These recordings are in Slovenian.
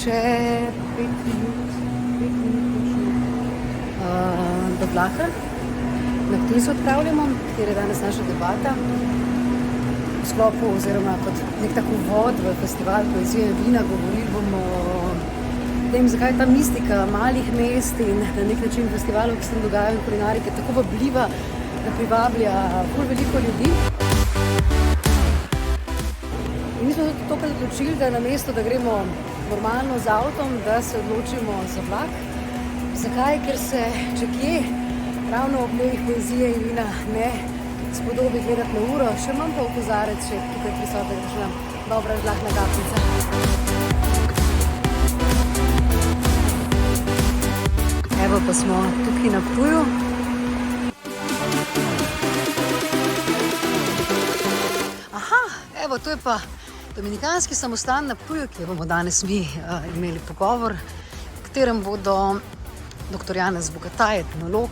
še 5 minut do vlaka, na kateri se odpravljamo, kjer je danes naša debata v sklopu oziroma kot nek tak uvod v festival poezije in vina. Govorili bomo o tem, zakaj je ta mistika malih mest in na nek način festivalov, ki se tam dogajajo v kulinariki, tako vabljiva, da privablja ful veliko ljudi. In mi smo tudi tokrat odločili, da namesto, da gremo normalno z avtom, da se odločimo za vlak. Zakaj? Ker se, če kje, ravno ob dnevih poezije in vina ne spodobi gledati na uro, še manj pa v kozarec, če tukaj prisotna kakšna dobra žlahtna kapljica. Evo pa smo tukaj na Ptuju. Aha, evo, to je pa dominikanski samostan na Ptuju, kjer bomo danes mi imeli pogovor, v katerem bodo dr. Janez Bogataj, etnolog,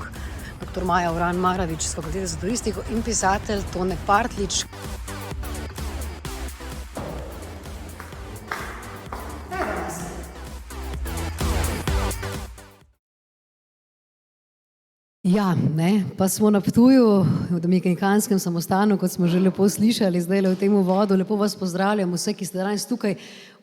dr. Maja Uran Maravič z Fakultete za turistiko in pisatelj Tone Partlič. Ja, pa smo na Ptuju, v dominikanskem samostanu, kot smo že lepo slišali zdaj v tem uvodu. Lepo vas pozdravljam vse, ki ste danes tukaj.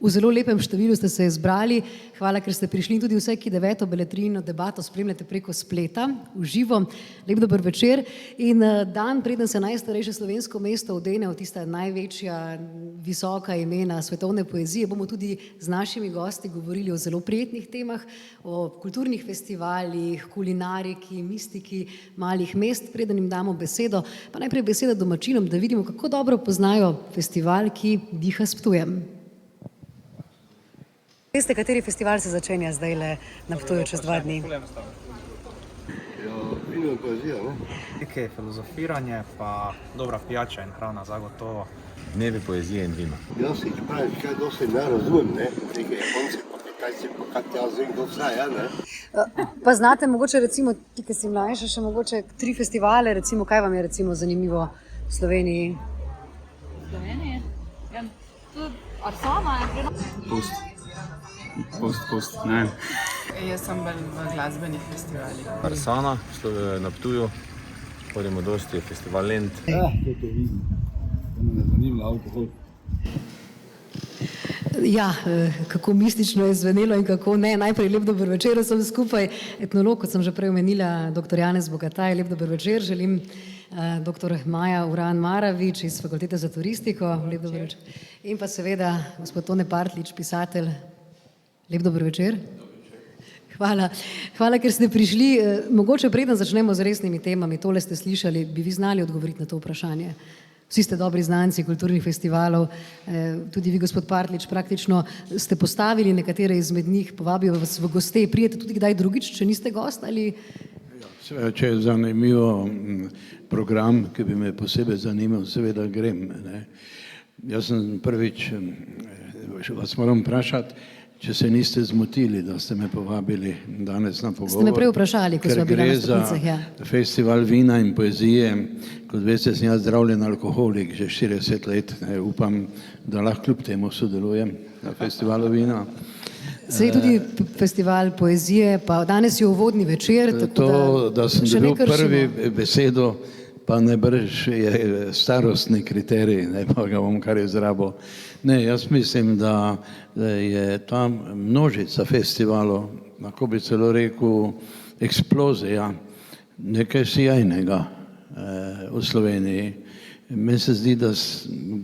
V zelo lepem številu ste se zbrali. Hvala, ker ste prišli, tudi vse, ki 9. beletrijino debato spremljate preko spleta, v živo. Lep dober večer. In dan, preden se najstarejše slovensko mesto odene v tista največja, visoka imena svetovne poezije, bomo tudi z našimi gosti govorili o zelo prijetnih temah, o kulturnih festivalih, kulinariki, mistiki malih mest. Preden jim damo besedo, pa najprej beseda domačinom, da vidimo, kako dobro poznajo festival, ki diha s Ptujem. Veste, kateri festival se začenja zdaj na Ptuju čez 2 dni? Ja, vino in poezija, ne? Nekaj filozofiranje, pa dobra pijača in hrana zagotovo. Dnevi poezije in vina. Jaz si praviš, kaj dosti ne razumem, ne? Nekaj Japonci, pa Kitajci, pa kaj jaz vem, kdo vse je, ne? Pa znate mogoče recimo, ti, ki si mlajša, še mogoče 3 festivale, recimo, kaj vam je recimo zanimivo v Sloveniji? Sloveniji? Ja, tudi Arsona je pri nas. Pust, ne. Jaz sem bolj v glasbenih festivalih. Arsana, na Ptuju, hodimo dosti, festival Lent. To vidim, to me ne zanima alkohol. Ja, kako mistično je zvenelo in kako ne. Najprej lep dober večer vsem skupaj. Etnolog, kot sem že prej omenila, dr. Janez Bogataj, lep dober večer. Želim dr. Maja Uran Maravič iz Fakultete za turistiko, lep dober večer. In pa seveda gospod Tone Partlič, pisatelj. Lep dober večer. Hvala, ker ste prišli. Mogoče preden začnemo z resnimi temami, tole ste slišali, bi vi znali odgovoriti na to vprašanje. Vsi ste dobri znanci kulturnih festivalov, tudi vi, gospod Partlič, praktično ste postavili nekatere izmed njih, povabijo vas v goste. Prijete tudi kdaj drugič, če niste gost ali? Če je zanimivo program, ki bi me posebej zanimal, seveda grem. Jaz sem prvič, vas moram vprašati, če se niste zmotili, da ste me povabili danes na pogovor. Ste me prej vprašali, ko smo bili na stopnicah, ja. Ker gre za festival vina in poezije. Kot veste, sem jaz zdravljen alkoholik že 40 let. Upam, da lahko kljub temu sodelujem na festivalu vina. Sej tudi festival poezije, pa danes je uvodni večer, tako da sem dobil prvi besedo, pa najbrž je starostni kriterij, ne pa ga bom kar izrabil. Ne, jaz mislim, da je tam množica festivalov, lahko bi celo rekel eksplozija, nekaj sijajnega v Sloveniji. Meni se zdi, da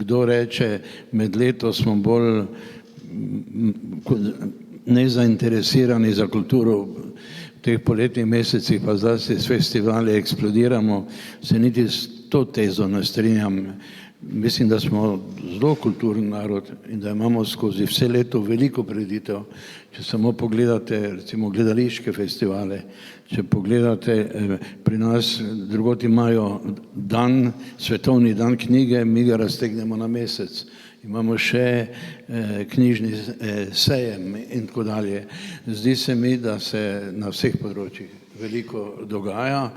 kdo reče, med leto smo bolj nezainteresirani za kulturo, v teh poletnih mesecih pa zdaj s festivali eksplodiramo, se niti s to tezo ne strinjam. Mislim, da smo zelo kulturni narod in da imamo skozi vse leto veliko prireditev. Če samo pogledate recimo gledališke festivale, če pogledate pri nas, drugod imajo dan, svetovni dan knjige, mi ga raztegnemo na mesec. Imamo še knjižni sejem in tako dalje. Zdi se mi, da se na vseh področjih veliko dogaja.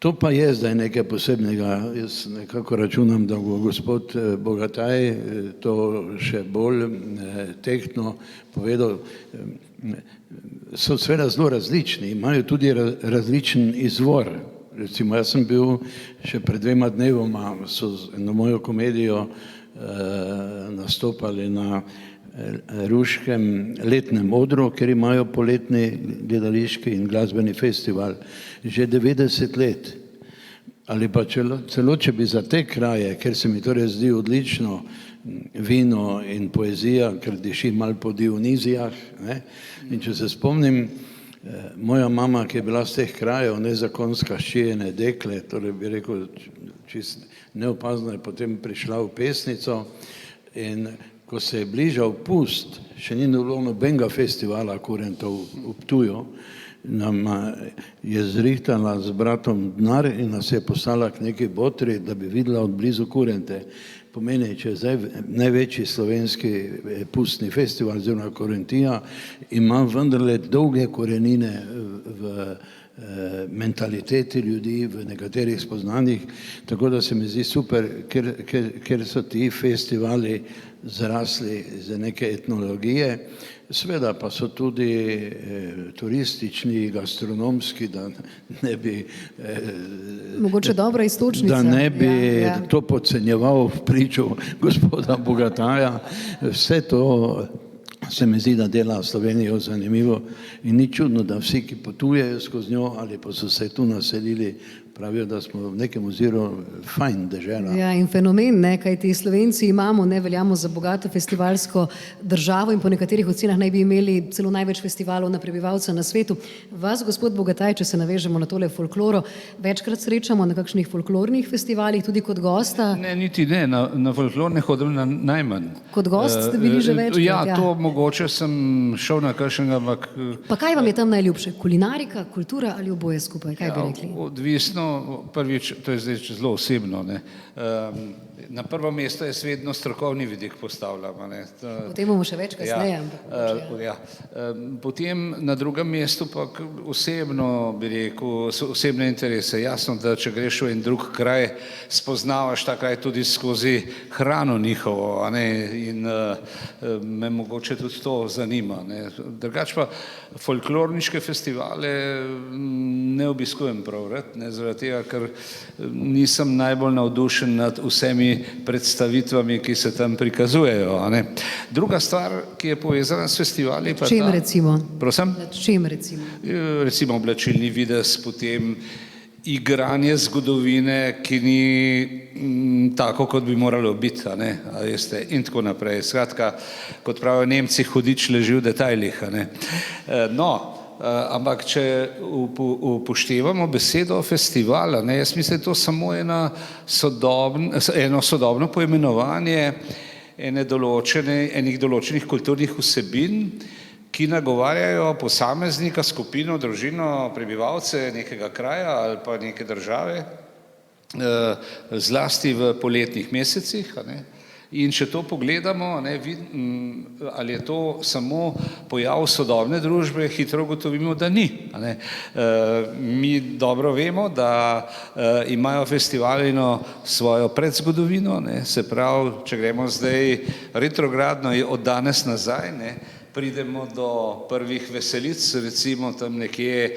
To pa je zdaj nekaj posebnega. Jaz nekako računam, da bo gospod Bogataj to še bolj tehtno povedal. So seveda zelo različni, imajo tudi različen izvor. Recimo, jaz sem bil še pred 2 dnevoma, so eno mojo komedijo nastopali na ruškem letnem odru, ker imajo poletni gledališki in glasbeni festival že 90 let. Ali pa celo, če bi za te kraje, ker se mi torej zdi odlično vino in poezija, ker diši malo po Dionizijah, ne? In če se spomnim, moja mama, ki je bila z teh krajev, nezakonska hčerine dekle, torej bi rekel, čist neopazno je potem prišla v Pesnico in ko se je bližal pust, še ni bilo nobenega festivala kurentov v Ptuju, nam je zrihtala z bratom denar in nas je poslala k neki botri, da bi videla od blizu kurente. Pomeni, če je zdaj največji slovenski pustni festival, oziroma Kurentija, ima vendarle dolge korenine v mentaliteti ljudi, v nekaterih spoznanjih, tako da se mi zdi super, ker so ti festivali zrasli za neke etnologije, seveda pa so tudi turistični, gastronomski, da ne bi Mogoče dobra istočnica. Da ne bi to podcenjeval v priču gospoda Bogataja. Vse to se mi zdi, da dela Slovenijo zanimivo in ni čudno, da vsi, ki potujejo skozi njo ali pa so se tu naselili, pravijo, da smo v nekem oziru fajn dežela. Ja, in fenomen, ne, kajti Slovenci imamo, ne veljamo za bogato festivalsko državo in po nekaterih ocenah naj bi imeli celo največ festivalov na prebivalca na svetu. Vas, gospod Bogataj, če se navežemo na tole folkloro, večkrat srečamo na kakšnih folklornih festivalih, tudi kot gosta. Ne, niti ne, na folklorne hodim najmanj. Kot gost ste bili že večkrat? Ja, to mogoče sem šel na kakšnega, ampak... Pa kaj vam je tam najljubše? Kulinarika, kultura ali oboje skupaj? Kaj bi rekli? Odvisno, prvič, to je zdaj zelo osebno, ne. Na prvo mesto jaz vedno strokovni vidik postavljam. Potem bomo še več kasneje. Ja. Potem na drugem mestu pa osebno bi rekel, osebne interese. Jasno, da če greš v en drug kraj, spoznavaš ta kraj tudi skozi hrano njihovo, in me mogoče tudi to zanima. Drugače pa folklorniške festivale ne obiskujem prav rad, zaradi tega, ker nisem najbolj navdušen nad vsemi predstavitvami, ki se tam prikazujejo. Druga stvar, ki je povezana s festivali, pa ta... Čem recimo? Prosim? Čem recimo? Recimo oblačilni videz, potem igranje zgodovine, ki ni tako, kot bi moralo biti, in tako naprej. Skratka, kot pravijo Nemci, hudič leži v detajlih. Ampak če upoštevamo besedo festival, jaz mislim, da je to samo eno sodobno poimenovanje enih določenih kulturnih vsebin, ki nagovarjajo posameznika, skupino, družino, prebivalce nekega kraja ali pa neke države, zlasti v poletnih mesecih. In če to pogledamo, ali je to samo pojav sodobne družbe, hitro ugotovimo, da ni. Mi dobro vemo, da imajo festivali svojo predzgodovino, se pravi, če gremo zdaj retrogradno od danes nazaj, pridemo do prvih veselic, recimo tam nekje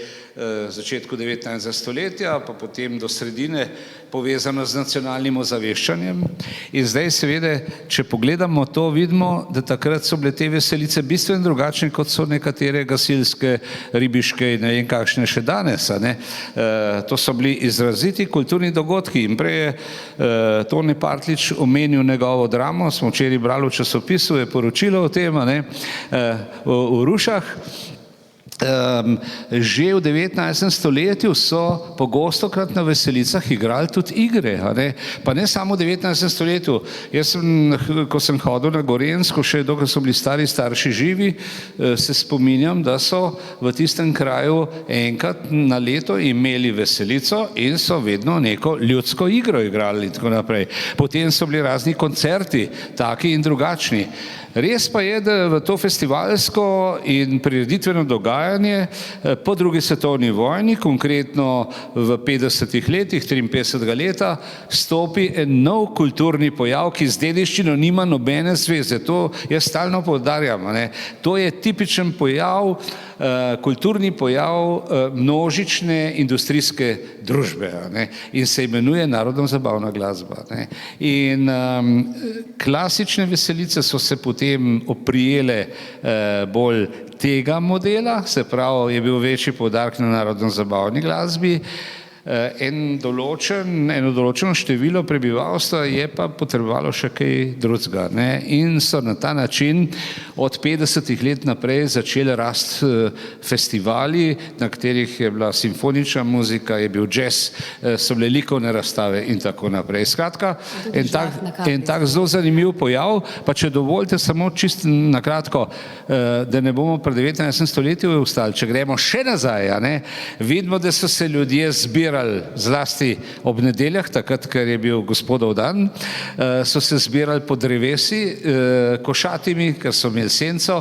začetku 19. stoletja, pa potem do sredine, povezano z nacionalnim ozaveščanjem. In zdaj seveda, če pogledamo to, vidimo, da takrat so bile te veselice bistveno drugačne, kot so nekatere gasilske, ribiške in ne vem kakšne še danes. To so bili izraziti kulturni dogodki in prej je Tone Partlič omenil njegovo dramo, smo včeraj brali v časopisu, je poročilo o tem, v Rušah. Že v 19. stoletju so pogostokrat na veselicah igrali tudi igre, pa ne samo v 19. stoletju. Jaz sem, ko sem hodil na Gorenjsko, še dokaj so bili starši živi, se spominjam, da so v tistem kraju enkrat na leto imeli veselico in so vedno neko ljudsko igro igrali in tako naprej. Potem so bili razni koncerti, taki in drugačni. Res pa je, da v to festivalsko in prireditveno dogajanje dogajanje. Po drugi svetovni vojni, konkretno v 50. letih, 53. leta, stopi en nov kulturni pojav, ki z dediščino nima nobene zveze. To jaz stalno poudarjam. To je tipičen pojav, kulturni pojav množične industrijske družbe in se imenuje narodno-zabavna glasba. In klasične veselice so se potem oprijele bolj tega modela, se pravi, je bil večji poudarek na narodno-zabavni glasbi. Eno določeno število prebivalstva je pa potrebovalo še kaj drugega. In so na ta način od 50. let naprej začeli rasti festivali, na katerih je bila simfonična muzika, je bil jazz, so bile likovne razstave in tako naprej. Skratka, en tak zelo zanimiv pojav, pa če dovolite samo čisto na kratko, da ne bomo pred 19. stoletju ostali, če gremo še nazaj, vidimo, da so se ljudje zbirali zlasti ob nedeljah, takrat, ker je bil gospodov dan, so se zbirali po drevesi košatimi, ker so imeli senco,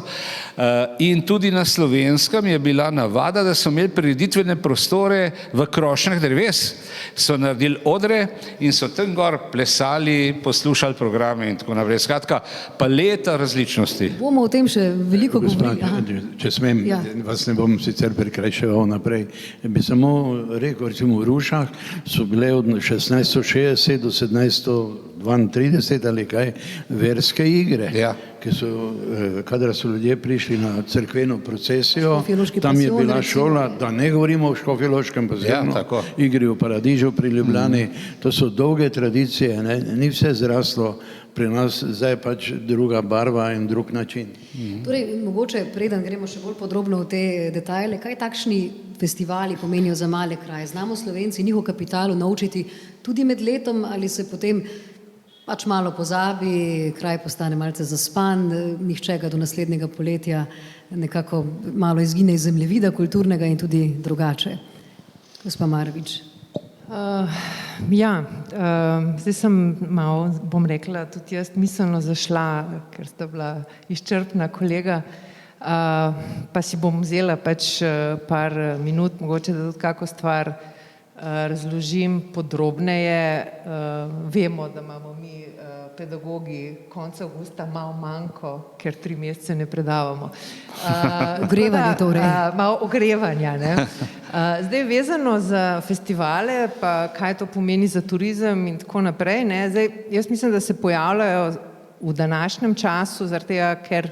in tudi na Slovenskem je bila navada, da so imeli prireditvene prostore v krošnjah dreves. So naredili odre in so tam gor plesali, poslušali programe in tako naprej. Skratka, paleta različnosti. Bomo o tem še veliko govorili. Če smem, vas ne bom sicer prekrajševal naprej, bi samo rekel, recimo v Rušah so bile od 1660 do 1732 ali kaj verske igre, ki so, kadar so ljudje prišli na cerkveno procesijo, tam je bila šola, da ne govorimo o Škofjeloškem bazenu, igri v Paradižu pri Ljubljani, to so dolge tradicije, ni vse zraslo pri nas, zdaj pač druga barva in drug način. Torej, mogoče preden gremo še bolj podrobno v te detajle, kaj takšni festivali pomenijo za male kraje? Znamo Slovenci njihov kapital naučiti tudi med letom ali se potem pač malo pozabi, kraj postane malce zaspan, nihče ga do naslednjega poletja nekako malo izgine iz zemljevida kulturnega in tudi drugače? Gospa Marovič. Zdaj sem malo, bom rekla, tudi jaz miselno zašla, ker sta bila izčrpna kolega, pa si bom vzela pač par minut, mogoče da tudi kako stvar razložim podrobneje. Vemo, da imamo mi pedagogi konec avgusta malo manjko, ker 3 mesece ne predavamo. Ogrevanje torej. Malo ogrevanja, Zdaj vezano za festivale, pa kaj to pomeni za turizem in tako naprej, Zdaj, jaz mislim, da se pojavljajo v današnjem času, zaradi tega, ker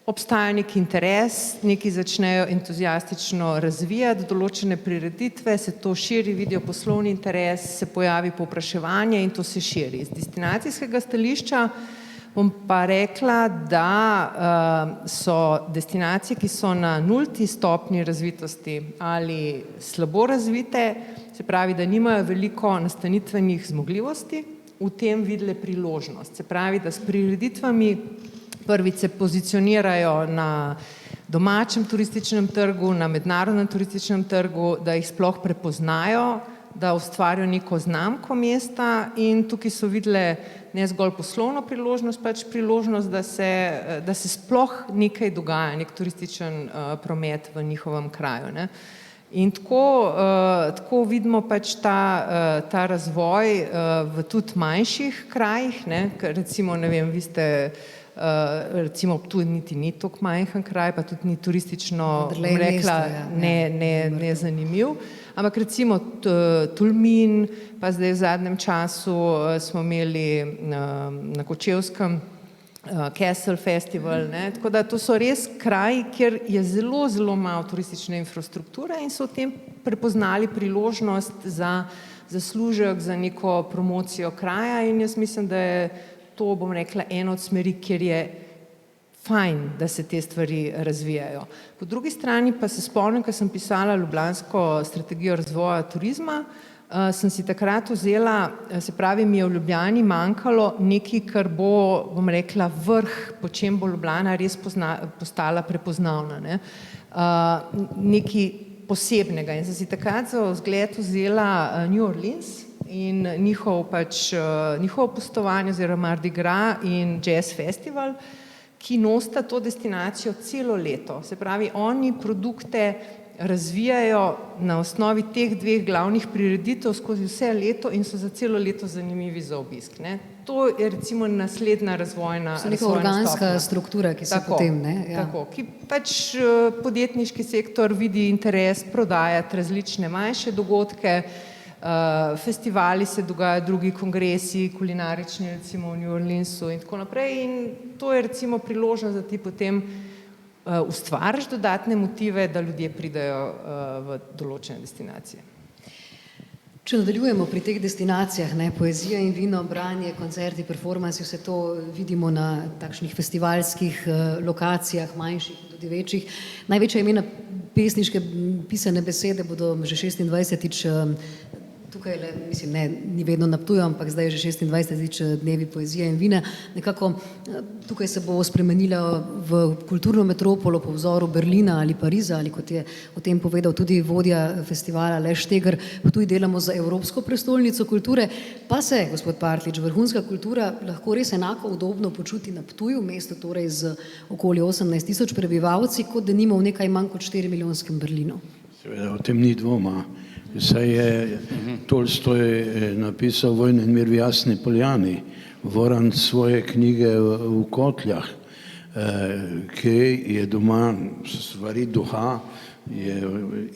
obstaja neki interes, neki začnejo entuzijastično razvijati določene prireditve, se to širi, vidijo poslovni interes, se pojavi povpraševanje in to se širi. Z destinacijskega stališča bom pa rekla, da so destinacije, ki so na 0. stopnji razvitosti ali slabo razvite, se pravi, da nimajo veliko nastanitvenih zmogljivosti, v tem videle priložnost. Se pravi, da s prireditvami prvič se pozicionirajo na domačem turističnem trgu, na mednarodnem turističnem trgu, da jih sploh prepoznajo, da ustvarijo neko znamko mesta in tukaj so videle ne zgolj poslovno priložnost, pač priložnost, da se sploh nekaj dogaja, nek turističen promet v njihovem kraju. In tako vidimo pač ta razvoj v tudi manjših krajih, recimo, ne vem, vi ste recimo Ptuj niti ni toliko majhen kraj, pa tudi ni turistično, rekla, ne zanimiv. Ampak recimo Tolmin, pa zdaj v zadnjem času smo imeli na Kočevskem Castle Festival, tako da to so res kraji, kjer je zelo, zelo malo turistične infrastrukture in so v tem prepoznali priložnost za zaslužek, za neko promocijo kraja in jaz mislim, da je to, bom rekla, eno od smeri, kjer je fajn, da se te stvari razvijajo. Po drugi strani pa se spomnim, ko sem pisala ljubljansko strategijo razvoja turizma, sem si takrat vzela, se pravi, mi je v Ljubljani manjkalo nekaj, kar bo, bom rekla, vrh, po čem bo Ljubljana res postala prepoznavna. Nekaj posebnega. In sem si takrat za vzgled vzela New Orleans in njihovo pustovanje oziroma Mardi Gras in Jazz Festival, ki nosita to destinacijo celo leto. Se pravi, oni produkte razvijajo na osnovi teh dveh glavnih prireditev skozi vse leto in so za celo leto zanimivi za obisk. Ne. To je recimo naslednja razvojna So neka organska stopnja. struktura, ki se Tako, potem, ne? Ja. tako, ki pač podjetniški sektor vidi interes prodajati različne manjše dogodke, festivali se dogajajo, drugi kongresi, kulinarični recimo v New Orleansu in tako naprej in to je recimo priložnost, da ti potem ustvariš dodatne motive, da ljudje pridejo v določene destinacije. Če nadaljujemo pri teh destinacijah, ne, poezija in vino, branje, koncerti, performansi, vse to vidimo na takšnih festivalskih lokacijah, manjših in tudi večjih. Največja imena pesniške pisane besede bodo že 26-tič tukaj, mislim, ne, ni vedno na Ptuju, ampak zdaj je že 26-tič dnevi poezije in vina. Nekako tukaj se bo spremenila v kulturno metropolo po vzoru Berlina ali Pariza, ali kot je o tem povedal tudi vodja festivala Aleš Štegar, Ptuj delamo za Evropsko prestolnico kulture, pa se, gospod Partlič, vrhunska kultura lahko res enako udobno počuti na Ptuju, mesto torej z okoli 18.000 prebivalci, kot da nima v nekaj manj kot 4-milijonskem Berlinu. Seveda, o tem ni dvoma. Saj je Tolstoj napisal Vojno in mir v Jasni Poljani, Voran svoje knjige v Kotljah, ki je doma stvari duha, je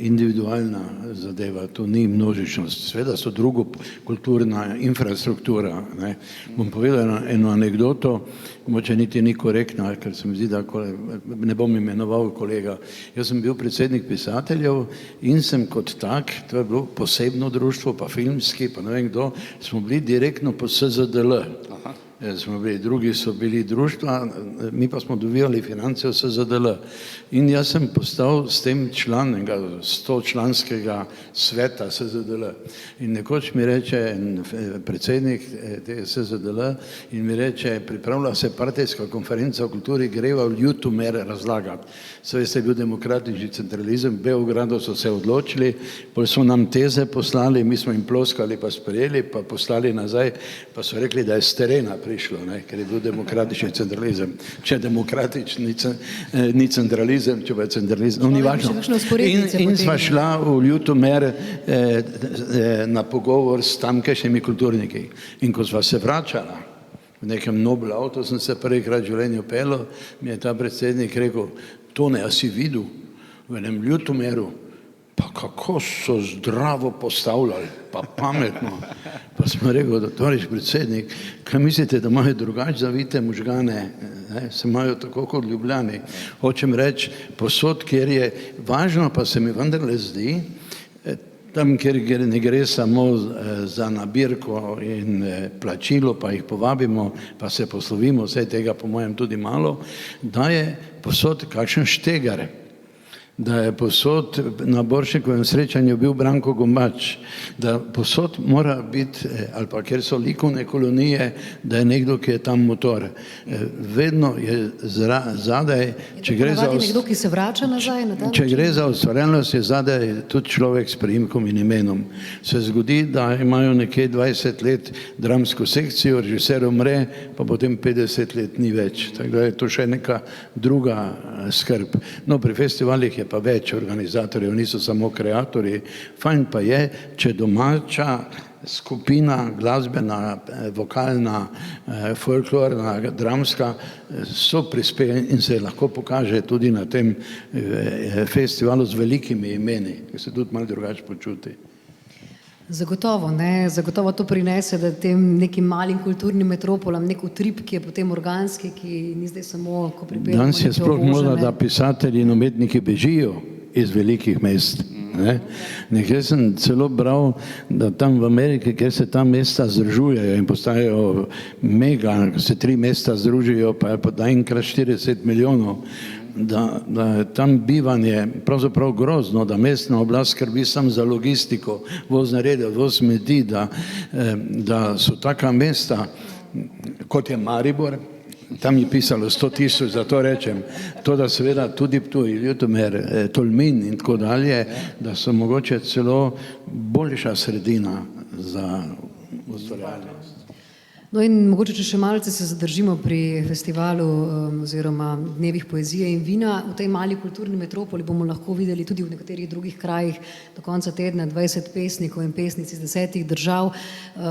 individualna zadeva, to ni množičnost. Sveda so drugo kulturna infrastruktura. Ne. Bom povedal eno anegdoto, moče niti ni korektna, ker se mi zdi, da ne bom imenoval kolega. Jaz sem bil predsednik pisateljev in sem kot tak, to je bilo posebno društvo, pa filmski, pa ne vem kdo, smo bili direktno po SZDL. Smo bili, drugi so bili društva, mi pa smo dobivali finance v SZDL. In jaz sem postal s tem član 100-članskega sveta SZDL. In nekoč mi reče predsednik tega SZDL in mi reče, pripravlja se partijska konferenca o kulturi, greva v Ljutomer razlagati. Sve je bil demokratični centralizem, v Beogradu so se odločili, potem so nam teze poslali, mi smo jim ploskali pa sprejeli, pa poslali nazaj, pa so rekli, da je s terena prišlo, ne, ker je bil demokratični centralizem. Če je demokratični ni centralizem, če pa je centralizem, no ni važno. In sva šla v Ljutomer na pogovor s tamkajšnjimi kulturniki. In ko sva se vračala, v nekem Nobel avto sem se prvikrat v življenju peljal, mi je ta predsednik rekel, Tone, a si videl v enem Ljutomeru, pa kako so zdravo postavljali, pa pametno. Pa smo rekel, tovariš predsednik, kaj mislite, da imajo drugače zavite možgane, ne? Se imajo tako kot Ljubljani. Hočem reči, posod, kjer je važno, pa se mi vendarle zdi, tam, kjer ne gre samo za nabirko in plačilo, pa jih povabimo, pa se poslovimo, vse tega po mojem tudi malo, da je posod kakšen Štegar, da je posod na Borštnikovem srečanju bil Branko Gombač, da posod mora biti, ali pa kjer so likovne kolonije, da je nekdo, ki je tam motor. Vedno je zadaj, če gre za nekdo, ki se vrača nazaj na ta način? Če gre za ustvarjalnost, je zadaj tudi človek s priimkom in imenom. Se zgodi, da imajo nekje 20 let dramsko sekcijo, režiser umre, pa potem 50 let ni več. Tako da je to še neka druga skrb. No, pri festivalih je pa več organizatorjev, niso samo kreatorji. Fajn pa je, če domača skupina, glasbena, vokalna, folklorna, dramska, so prispeli in se lahko pokaže tudi na tem festivalu z velikimi imeni, ki se tudi malo drugače počuti. Zagotovo, ne, zagotovo to prinese, da tem nekim malim kulturnim metropolam nek utrip, ki je potem organski, ki ni zdaj samo, ko pripeljamo danes je sploh možno, da pisatelji in umetniki bežijo iz velikih mest. Nekaj sem celo bral, da tam v Ameriki, kjer se ta mesta združujejo in postajajo mega, se 3 mesta združijo, pa je pa naenkrat 40 milijonov, da je tam bivanje pravzaprav grozno, da mestna oblast skrbi samo za logistiko, vozne rede, voz smeti, da so taka mesta, kot je Maribor, tam je pisalo 100.000, zato rečem, to da seveda tudi Ptuj, Ljutomer, Tolmin in tako dalje, da so mogoče celo boljša sredina za ustvarjalnost. No in mogoče, če še malce se zadržimo pri festivalu oziroma dnevih poezije in vina, v tej mali kulturni metropoli bomo lahko videli tudi v nekaterih drugih krajih do konca tedna 20 pesnikov in pesnic iz 10 držav.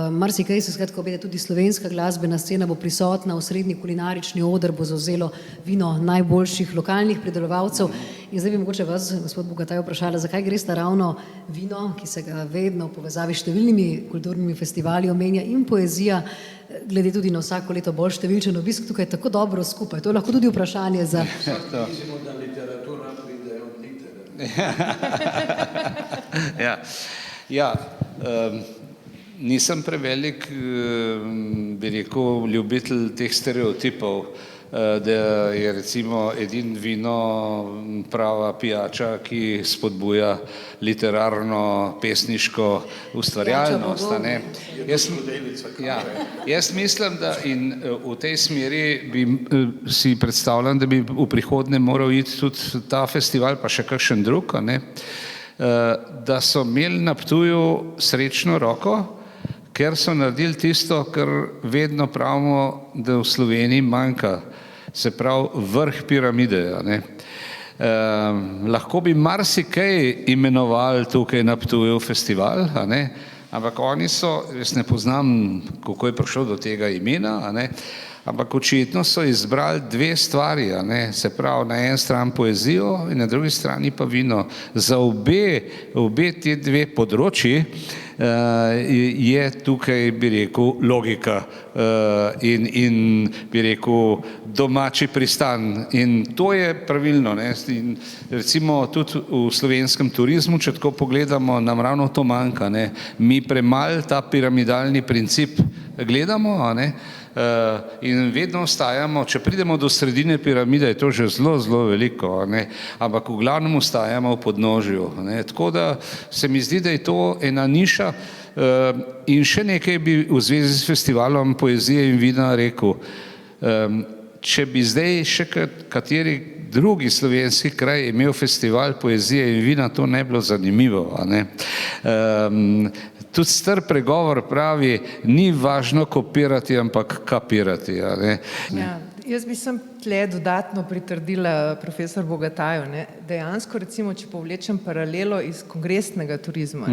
Marsikaj se skratka obeta, tudi slovenska glasbena scena bo prisotna, osrednji kulinarični oder bo zavzelo vino najboljših lokalnih pridelovalcev. In zdaj bi mogoče vas, gospod Bogataj, vprašala, zakaj gre sta ravno vino, ki se ga vedno v povezavi s številnimi kulturnimi festivali omenja, in poezija, glede tudi na vsako leto bolj številčen obisk, tukaj tako dobro skupaj. To je lahko tudi vprašanje za... Mislimo, da literatura pride od literature. Nisem prevelik, bi rekel, ljubitelj teh stereotipov, da je recimo edino vino prava pijača, ki spodbuja literarno, pesniško ustvarjalnost. Jaz mislim, da in v tej smeri si predstavljam, da bi v prihodnje moral iti tudi ta festival, pa še kakšen drug, da so imeli na Ptuju srečno roko, ker so naredili tisto, kar vedno pravimo, da v Sloveniji manjka, se pravi vrh piramide. Lahko bi marsikaj imenovali tukaj na Ptuju festival, ampak oni so, jaz ne poznam, kako je prišlo do tega imena, ampak očitno so izbrali dve stvari, se pravi na eni strani poezijo in na drugi strani pa vino. Za obe te dve področji je tukaj, bi rekel, logika in bi rekel, domači pristan. In to je pravilno. In recimo tudi v slovenskem turizmu, če tako pogledamo, nam ravno to manjka. Mi premalo ta piramidalni princip gledamo, in vedno ostajamo, če pridemo do sredine piramide, je to že zelo, zelo veliko, ampak v glavnem ostajamo v podnožju. Tako da se mi zdi, da je to ena niša. In še nekaj bi v zvezi s festivalom poezije in vina rekel. Če bi zdaj še kateri drugi slovenski kraj imel festival poezije in vina, to ne bi bilo zanimivo. Tudi star pregovor pravi, ni važno kopirati, ampak kapirati. Jaz bi sem tle dodatno pritrdila profesor Bogataju. Dejansko, recimo, če povlečem paralelo iz kongresnega turizma,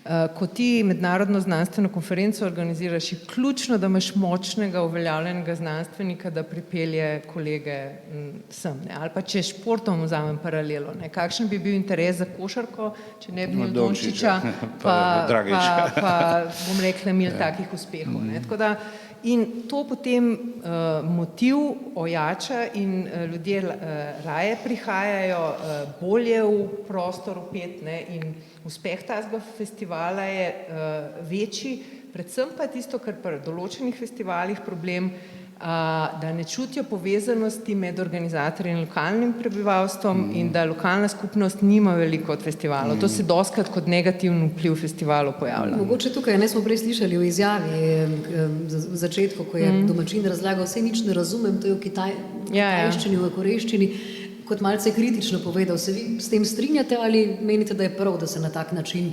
ko ti mednarodno znanstveno konferenco organiziraš, je ključno, da imaš močnega, uveljavljenega znanstvenika, da pripelje kolege sem. Ali pa če športom vzamem paralelo, kakšen bi bil interes za košarko, če ne bi imel Dončiča, pa bom rekla, imeli takih uspehov. Tako da in to potem motiv ojača in ljudje raje prihajajo, bolje v prostor opet, in uspeh tazga festivala je večji, predvsem pa tisto, kar pri določenih festivalih problem, da ne čutijo povezanosti med organizatorji in lokalnim prebivalstvom in da lokalna skupnost nima veliko od festivalov. To se dostikrat kot negativen vpliv festivalov pojavlja. Mogoče tukaj, smo prej slišali v izjavi v začetku, ko je domačin razlagal, vse nič ne razumem, to je v kitajščini, v korejščini, kot malce kritično povedal. Se vi s tem strinjate ali menite, da je prav, da se na tak način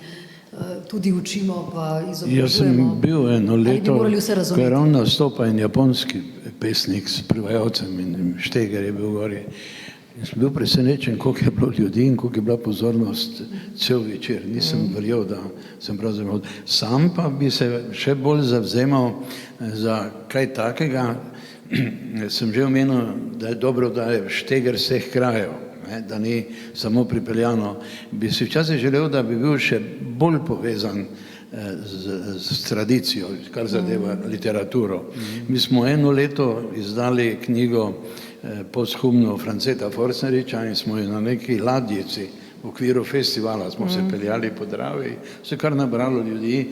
tudi učimo pa izobražujemo? Jaz sem bil eno leto, ko je ravno nastopa en japonski pesnik s prevajalcem in Šteger je bil gori. In sem bil presenečen, koliko je bilo ljudi in koliko je bila pozornost cel večer. Nisem verjel, da sem pravzaprav. Sam pa bi se še bolj zavzemal za kaj takega. Sem že omenil, da je dobro, da je Šteger vseh krajev, da ni samo pripeljano. Bi si včasih želel, da bi bil še bolj povezan s tradicijo, kar zadeva literaturo. Mi smo eno leto izdali knjigo posthumno Franceta Forstneriča in smo jo na neki ladjici v okviru festivala smo se peljali po Dravi, se kar nabralo ljudi,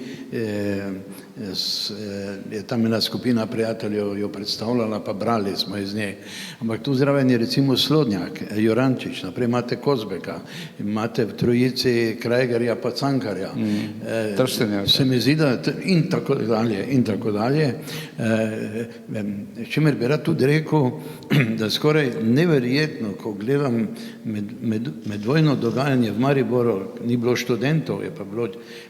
je tam ena skupina prijateljev jo predstavljala, pa brali smo iz nje. Ampak tu zraven je recimo Slodnjak, Jurančič, naprej imate Kozbeka, imate v Trojici Krajgerja pa Cankarja. Se mi zdi, da in tako dalje. Čemer bi rad tudi rekel, da skoraj neverjetno, ko gledam medvojno dogajanje v Mariboru, ni bilo študentov, je pa bilo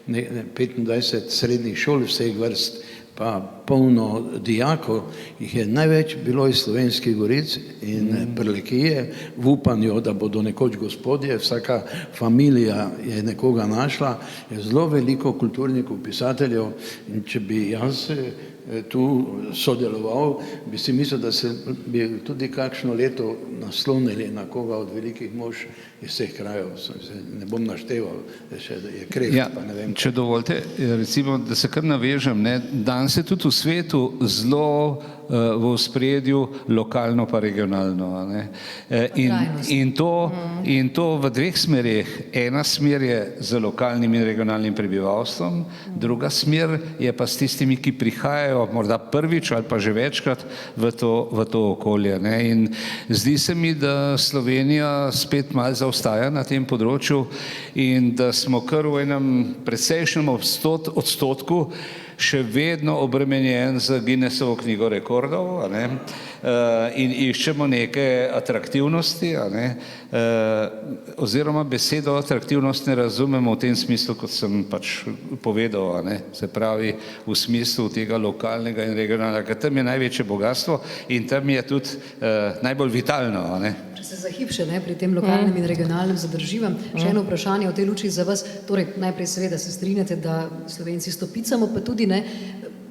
25 srednjih šol vseh vrst, pa polno dijakov, jih je največ bilo iz Slovenskih Goric in Prlekije v upanju, da bodo nekoč gospodje, vsaka familija je nekoga našla, je zelo veliko kulturnikov, pisateljev in če bi jaz tu sodeloval, bi si mislil, da se bi tudi kakšno leto naslonili na koga od velikih mož iz teh krajev. Ne bom našteval, še je Kreft, Ja, pa ne vem. če dovolite, recimo, da se kar navežem, ne, danes je tudi v svetu zelo v ospredju lokalno pa regionalno. A ne. In to v dveh smerih. Ena smer je z lokalnim in regionalnim prebivalstvom, druga smer je pa s tistimi, ki prihajajo morda prvič ali pa že večkrat v to okolje. Ne. In zdi se mi, da Slovenija spet malo zaostaja na tem področju in da smo kar v enem precejšnjem odstotku še vedno obremenjen z Guinnessovo knjigo rekordov, a ne, in iščemo neke atraktivnosti, a ne, oziroma besedo atraktivnost ne razumemo v tem smislu, kot sem pač povedal, a ne, se pravi v smislu tega lokalnega in regionalnega, ker tam je največje bogatstvo in tam je tudi najbolj vitalno, a ne. Če se za hip še pri tem lokalnem in regionalnem zadrživam, še eno vprašanje v tej luči za vas. Torej, najprej seveda se strinjate, da Slovenci stopicamo, pa tudi ne.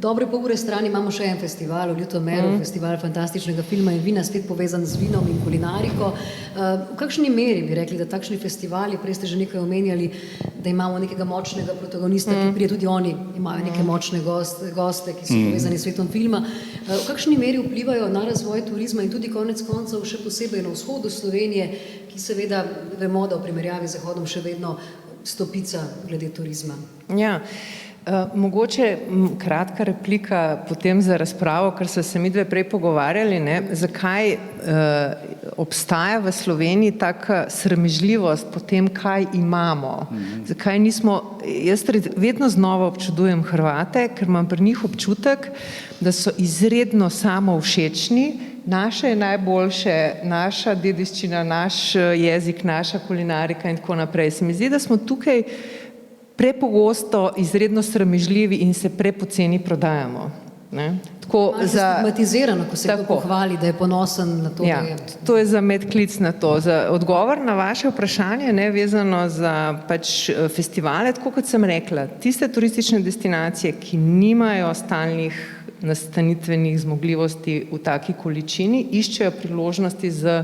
Dobre pol ure stran imamo še en festival v Ljutomeru, festival fantastičnega filma in vina, spet povezan z vinom in kulinariko. V kakšni meri bi rekli, da takšni festivali, prej ste že nekaj omenjali, da imamo nekega močnega protagonista, ki prije, tudi oni imajo neke močne goste, ki so povezani s svetom filma. V kakšni meri vplivajo na razvoj turizma in tudi konec koncev še posebej na vzhodu Slovenije, ki seveda vemo, da v primerjavi z Zahodom še vedno stopica glede turizma? Ja. Mogoče kratka replika potem za razpravo, ker so se midve prej pogovarjali, ne, zakaj obstaja v Sloveniji taka sramežljivost po tem, kaj imamo. Zakaj nismo, jaz vedno znova občudujem Hrvate, ker imam pri njih občutek, da so izredno samovšečni, naše je najboljše, naša dediščina, naš jezik, naša kulinarika in tako naprej. Se mi zdi, da smo tukaj prepogosto izredno sramežljivi in se prepoceni prodajamo. Ne? Tako Malo stigmatizirano, ko se kdo pohvali, da je ponosen na to, ja, da je. To je za medklic na to. Za odgovor na vaše vprašanje, ne, vezano za pač festivale, tako kot sem rekla, tiste turistične destinacije, ki nimajo stalnih nastanitvenih zmogljivosti v taki količini, iščejo priložnosti z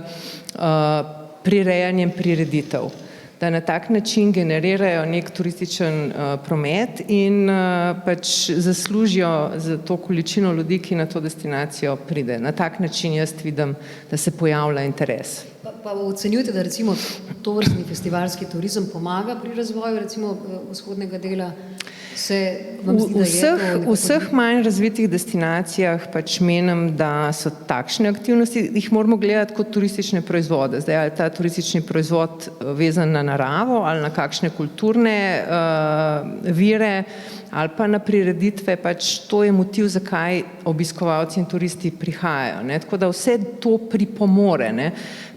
prirejanjem prireditev, da na tak način generirajo nek turističen promet in pač zaslužijo za to količino ljudi, ki na to destinacijo pride. Na tak način jaz vidim, da se pojavlja interes. Pa ocenjujete, da recimo tovrstni festivalski turizem pomaga pri razvoju recimo vzhodnega dela? V vseh manj razvitih destinacijah pač menim, da so takšne aktivnosti, jih moramo gledati kot turistične proizvode. Zdaj, ali je ta turistični proizvod vezan na naravo ali na kakšne kulturne vire ali pa na prireditve, pač to je motiv, zakaj obiskovalci in turisti prihajajo. Ne? Tako da vse to pripomore. Ne?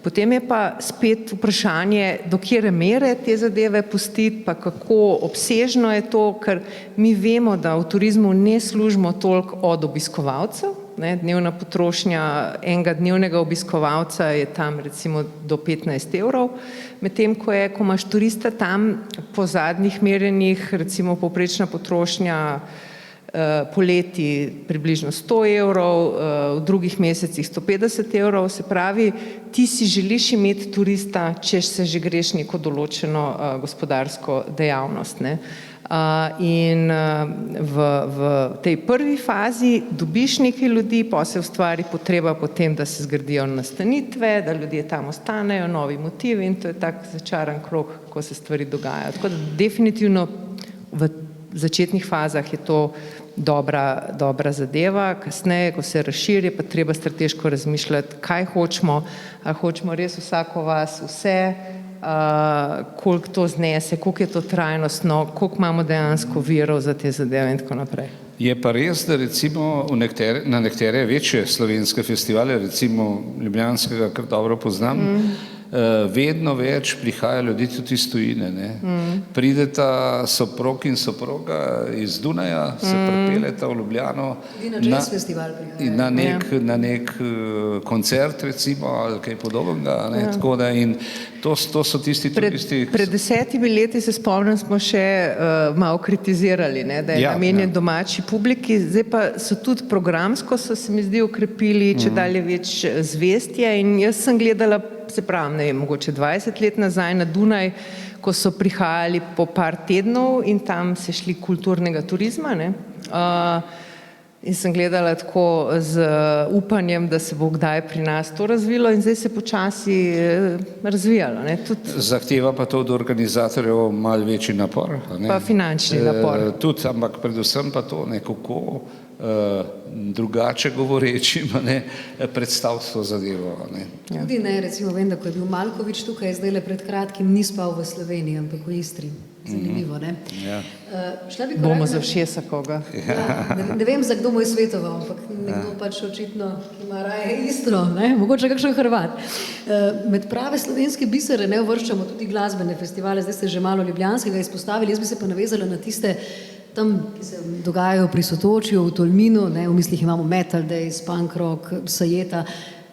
Potem je pa spet vprašanje, do katere mere te zadeve pustiti, pa kako obsežno je to, ker mi vemo, da v turizmu ne služimo toliko od obiskovalcev. Ne, dnevna potrošnja enega dnevnega obiskovalca je tam recimo do 15 €, medtem ko imaš turista tam po zadnjih merjenjih, recimo povprečna potrošnja poleti približno 100 €, v drugih mesecih 150 €, se pravi, ti si želiš imeti turista, če se že greš neko določeno gospodarsko dejavnost. Ne. In v tej prvi fazi dobiš nekaj ljudi, pa se ustvari potreba potem, da se zgradijo nastanitve, da ljudje tam ostanejo, novi motivi in to je tak začaran krog, ko se stvari dogajajo. Tako da definitivno v začetnih fazah je to dobra zadeva, kasneje, ko se razširi, pa treba strateško razmišljati, kaj hočemo, ali hočemo res vsako vas vse, koliko to znese, koliko je to trajnostno, koliko imamo dejansko virov za te zadeve in tako naprej. Je pa res, da recimo na nekatere večje slovenske festivale, recimo ljubljanskega, kar dobro poznam, vedno več prihaja ljudi tudi iz tujine. Prideta soprog in soproga iz Dunaja, se pripeljeta v Ljubljano na nek koncert recimo ali kaj podobnega. Tako da in to so tisti turisti. Pred 10 leti se spomnim, smo še malo kritizirali, da je namenjen domači publiki, zdaj pa so tudi programsko se mi zdi okrepili, če dalje več zvestja in jaz sem gledala, se pravim, ne vem, mogoče 20 let nazaj na Dunaj, ko so prihajali po par tednov in tam se šli kulturnega turizma, in sem gledala tako z upanjem, da se bo kdaj pri nas to razvilo in zdaj se počasi razvijalo. Zahteva pa to od organizatorjev malo večji napor. Pa finančni napor. Tudi, ampak predvsem pa to nekako drugače govorečim, predstaviti to zadevo. Tudi ne, recimo vem, da ko je bil Malkovič tukaj, zdaj le pred kratkim ni spal v Sloveniji, ampak v Istri. Zanimivo, ne? Bomo za všesa koga. Ne vem, za kdo mu je svetoval, ampak nekdo pač očitno ima raje Istro, mogoče kakšen Hrvat. Med prave slovenske bisere ne uvrščamo tudi glasbene festivale, zdaj ste že malo ljubljanskega izpostavili, jaz bi se pa navezala na tiste tam, ki se dogajajo pri Sotočju, v Tolminu, v mislih imamo Metal Days, Punk Rock, Sajeta,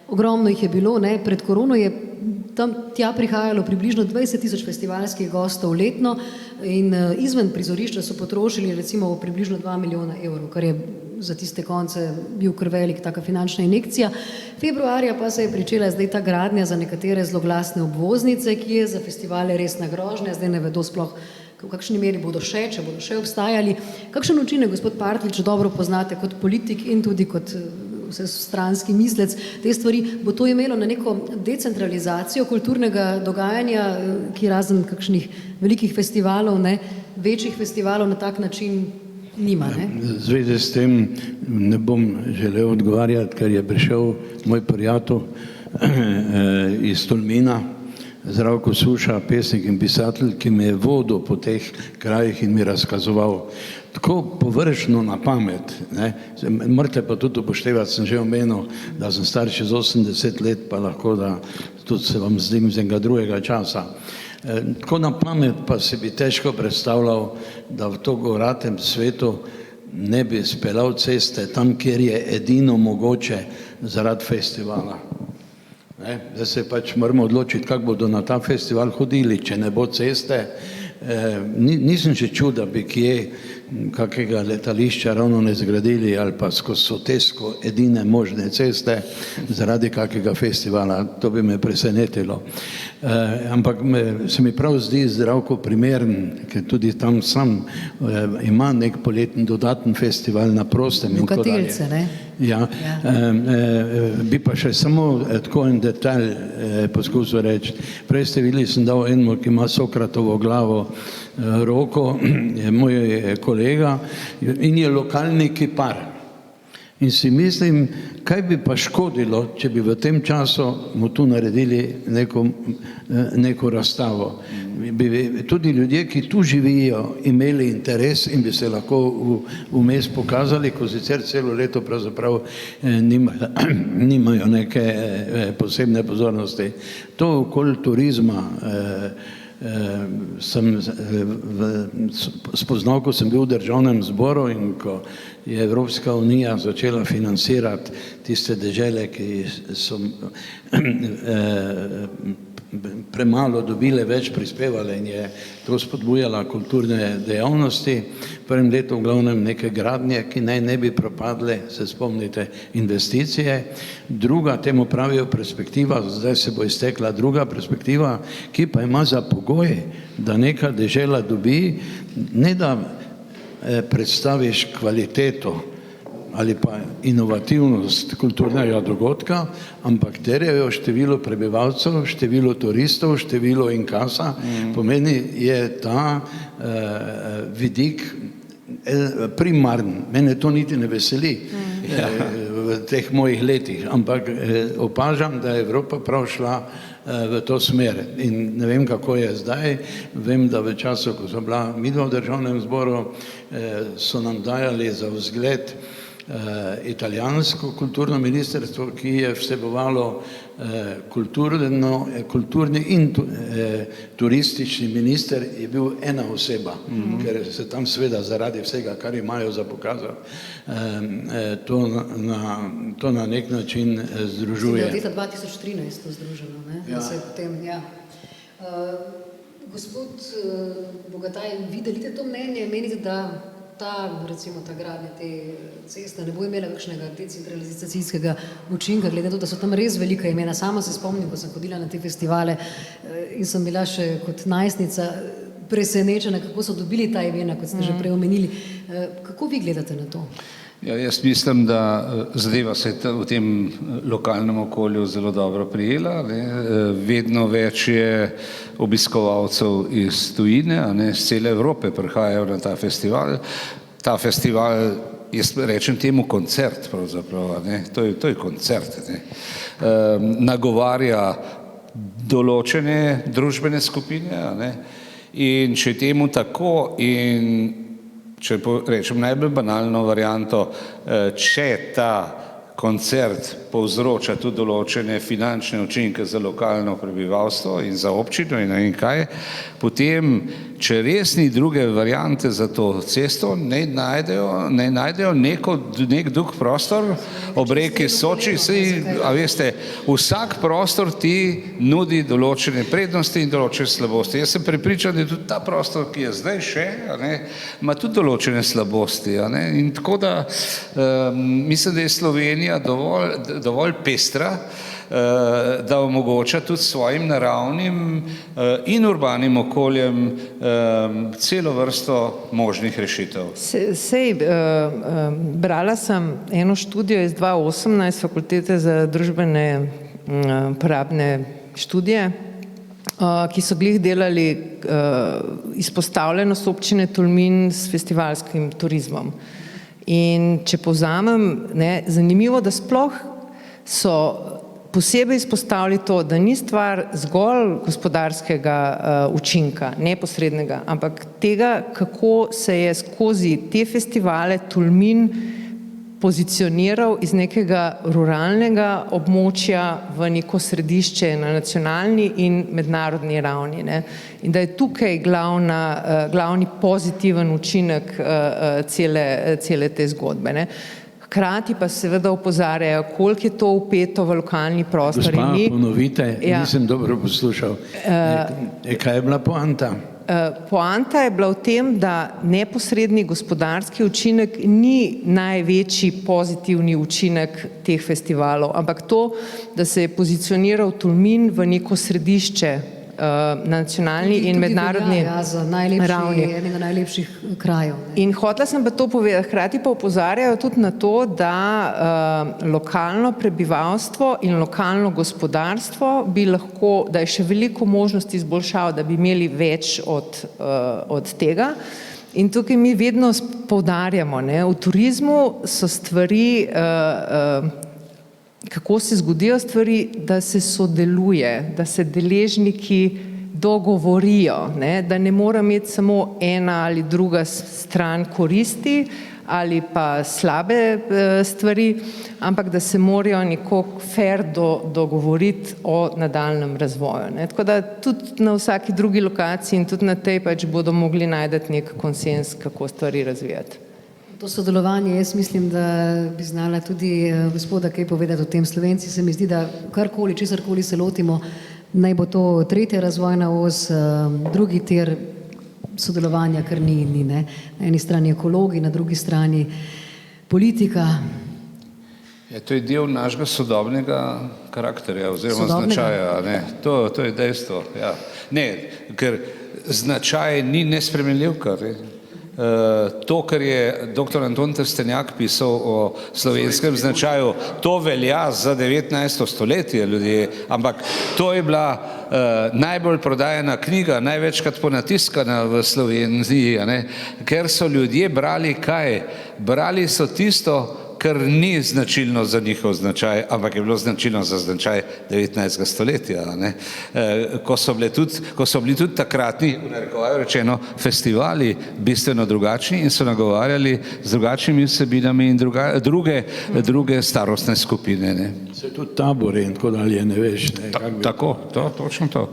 ogromno jih je bilo, pred korono je tam tja prihajalo približno 20,000 festivalskih gostov letno in izven prizorišča so potrošili recimo približno 2 milijona evrov, kar je za tiste konce bil kar velik taka finančna injekcija. Februarja pa se je pričela zdaj ta gradnja za nekatere zloglasne obvoznice, ki je za festivale resna grožnja, zdaj ne vedo sploh, v kakšni meri bodo še, če bodo še obstajali. Kakšen učinek, gospod Partljič, dobro poznate kot politik in tudi kot vsestranski mislec te stvari, bo to imelo na neko decentralizacijo kulturnega dogajanja, ki razen kakšnih velikih festivalov, večjih festivalov na tak način nima, V zvezi s tem ne bom želel odgovarjati, ker je prišel moj prijatelj iz Tolmina, Zdravko Suša, pesnik in pisatelj, ki me je vodil po teh krajih in mi razkazoval tako površno na pamet. Morate pa tudi upoštevati, sem že omenil, da sem star čez 80 let, pa lahko, da tudi se vam zdim z enega drugega časa. Tako na pamet pa si bi težko predstavljal, da v to goratem svetu ne bi speljal ceste tam, kjer je edino mogoče zaradi festivala. Da se pač moramo odločiti, kako bodo na ta festival hodili, če ne bo ceste. Nisem še čul, da bi kje kakega letališča ravno ne zgradili ali pa skozi Sotesko edine možne ceste zaradi kakega festivala. To bi me presenetilo. Ampak se mi prav zdi Zdravko primeren, ker tudi tam sam ima nek poletni dodaten festival na prostem in tako dalje. Vukateljce, ne? Ja. Bi pa še samo tako en detalj poskusil reči. Prej ste videli, sem dal enemu, ki ima Sokratovo glavo, roko, je moj kolega in je lokalni kipar. In si mislim, kaj bi pa škodilo, če bi v tem času mu tu naredili neko razstavo. Bi tudi ljudje, ki tu živijo, imeli interes in bi se lahko vmes pokazali, ko sicer celo leto pravzaprav nimajo neke posebne pozornosti. To okoli turizma sem spoznal, ko sem bil v državnem zboru in ko je Evropska unija začela financirati tiste dežele, ki so premalo dobile, več prispevale in je to spodbujala kulturne dejavnosti. V prvem letu v glavnem neke gradnje, ki naj ne bi propadle, se spomnite, investicije. Druga, temu pravijo perspektiva, zdaj se bo iztekla druga perspektiva, ki pa ima za pogoj, da neka dežela dobi, ne da predstaviš kvaliteto ali pa inovativnost kulturnega dogodka, ampak terjajo število prebivalcev, število turistov, število inkasa. Pomeni je ta vidik primaren. Mene to niti ne veseli v teh mojih letih, ampak opažam, da je Evropa prav šla v to smer. In ne vem, kako je zdaj. Vem, da v času, ko so bila midva v državnem zboru, so nam dajali za vzgled italijansko kulturno ministrstvo, ki je vsebovalo kulturni in turistični minister, je bil ena oseba, ker se tam seveda zaradi vsega, kar imajo za pokazati, to na nek način združuje. Od leta 2013 to združeno, ne? Ja. Se je potem, ja. Gospod Bogataj, vi delite to mnenje, menite, da recimo ta gradnja te ceste ne bo imela kakšnega decentralizacijskega učinka, glede na to, da so tam res velika imena. Sama se spomnim, ko sem hodila na te festivale in sem bila še kot najstnica presenečena, kako so dobili ta imena, kot ste že prej omenili. Kako vi gledate na to? Ja, jaz mislim, da zadeva se je v tem lokalnem okolju zelo dobro prijela. Vedno več je obiskovalcev iz tujine, iz cele Evrope prihajajo na ta festival. Ta festival, jaz rečem temu koncert pravzaprav, to je koncert. Nagovarja določene družbene skupine in če je temu tako in če rečem najbolj banalno varianto, če ta koncert povzroča tudi določene finančne učinke za lokalno prebivalstvo in za občino in ne vem kaj, potem, če res ni druge variante za to cesto, naj najdejo nek drug prostor ob reki Soči, a veste, vsak prostor ti nudi določene prednosti in določene slabosti. Jaz sem prepričan, da je tudi ta prostor, ki je zdaj še, ima tudi določene slabosti. In tako da mislim, da je Slovenija dovolj pestra, da omogoča tudi svojim naravnim in urbanim okoljem celo vrsto možnih rešitev. Brala sem eno študijo iz 2018 Fakultete za družbene uporabne študije, ki so glih delali izpostavljenost občine Tolmin s festivalskim turizmom. In če povzamem, zanimivo, da sploh so posebej izpostavili to, da ni stvar zgolj gospodarskega učinka, neposrednega, ampak tega, kako se je skozi te festivale Tolmin pozicioniral iz nekega ruralnega območja v neko središče na nacionalni in mednarodni ravni. In da je tukaj glavni pozitiven učinek cele te zgodbe. Hkrati pa seveda opozarjajo, koliko je to vpeto v lokalni prostor. Gospa, ponovite, nisem dobro poslušal. Kaj je bila poanta? Poanta je bila v tem, da neposredni gospodarski učinek ni največji pozitivni učinek teh festivalov, ampak to, da se je pozicioniral Tolmin v neko središče na nacionalni in mednarodni ravni. Enega najlepših krajev. In hotela sem pa to povedati, hkrati pa opozarjajo tudi na to, da lokalno prebivalstvo in lokalno gospodarstvo bi lahko, da je še veliko možnosti izboljšav, da bi imeli več od tega. In tukaj mi vedno poudarjamo, v turizmu so stvari, kako se zgodijo stvari, da se sodeluje, da se deležniki dogovorijo, da ne mora imeti samo ena ali druga stran koristi ali pa slabe stvari, ampak da se morajo nekako fair dogovoriti o nadaljnjem razvoju. Tako da tudi na vsaki drugi lokaciji in tudi na tej pač bodo mogli najti nek konsens, kako stvari razvijati. To sodelovanje, jaz mislim, da bi znala tudi gospoda kaj povedati o tem. Slovenci se mi zdi, da karkoli, česarkoli se lotimo, naj bo to tretja razvojna os, drugi tir sodelovanja, kar ni. Na eni strani ekologi, na drugi strani politika. To je del našega sodobnega karakterja oziroma značaja. To je dejstvo. Ker značaj ni nespremenljiv, to, kar je dr. Anton Trstenjak pisal o slovenskem značaju, to velja za 19. stoletje, ljudje, ampak to je bila najbolj prodajana knjiga, največkrat ponatiskana v Sloveniji, ker so ljudje brali kaj? Brali so tisto, kar ni značilno za njihov značaj, ampak je bilo značilno za značaj 19. stoletja, ne? Ko so bili tudi takratni, v narekovaju rečeno, festivali bistveno drugačni in so nagovarjali z drugačnimi vsebinami in druge starostne skupine. Ne? Se tudi tabore in tako dalje, ne veš. Ne, Tako, točno to.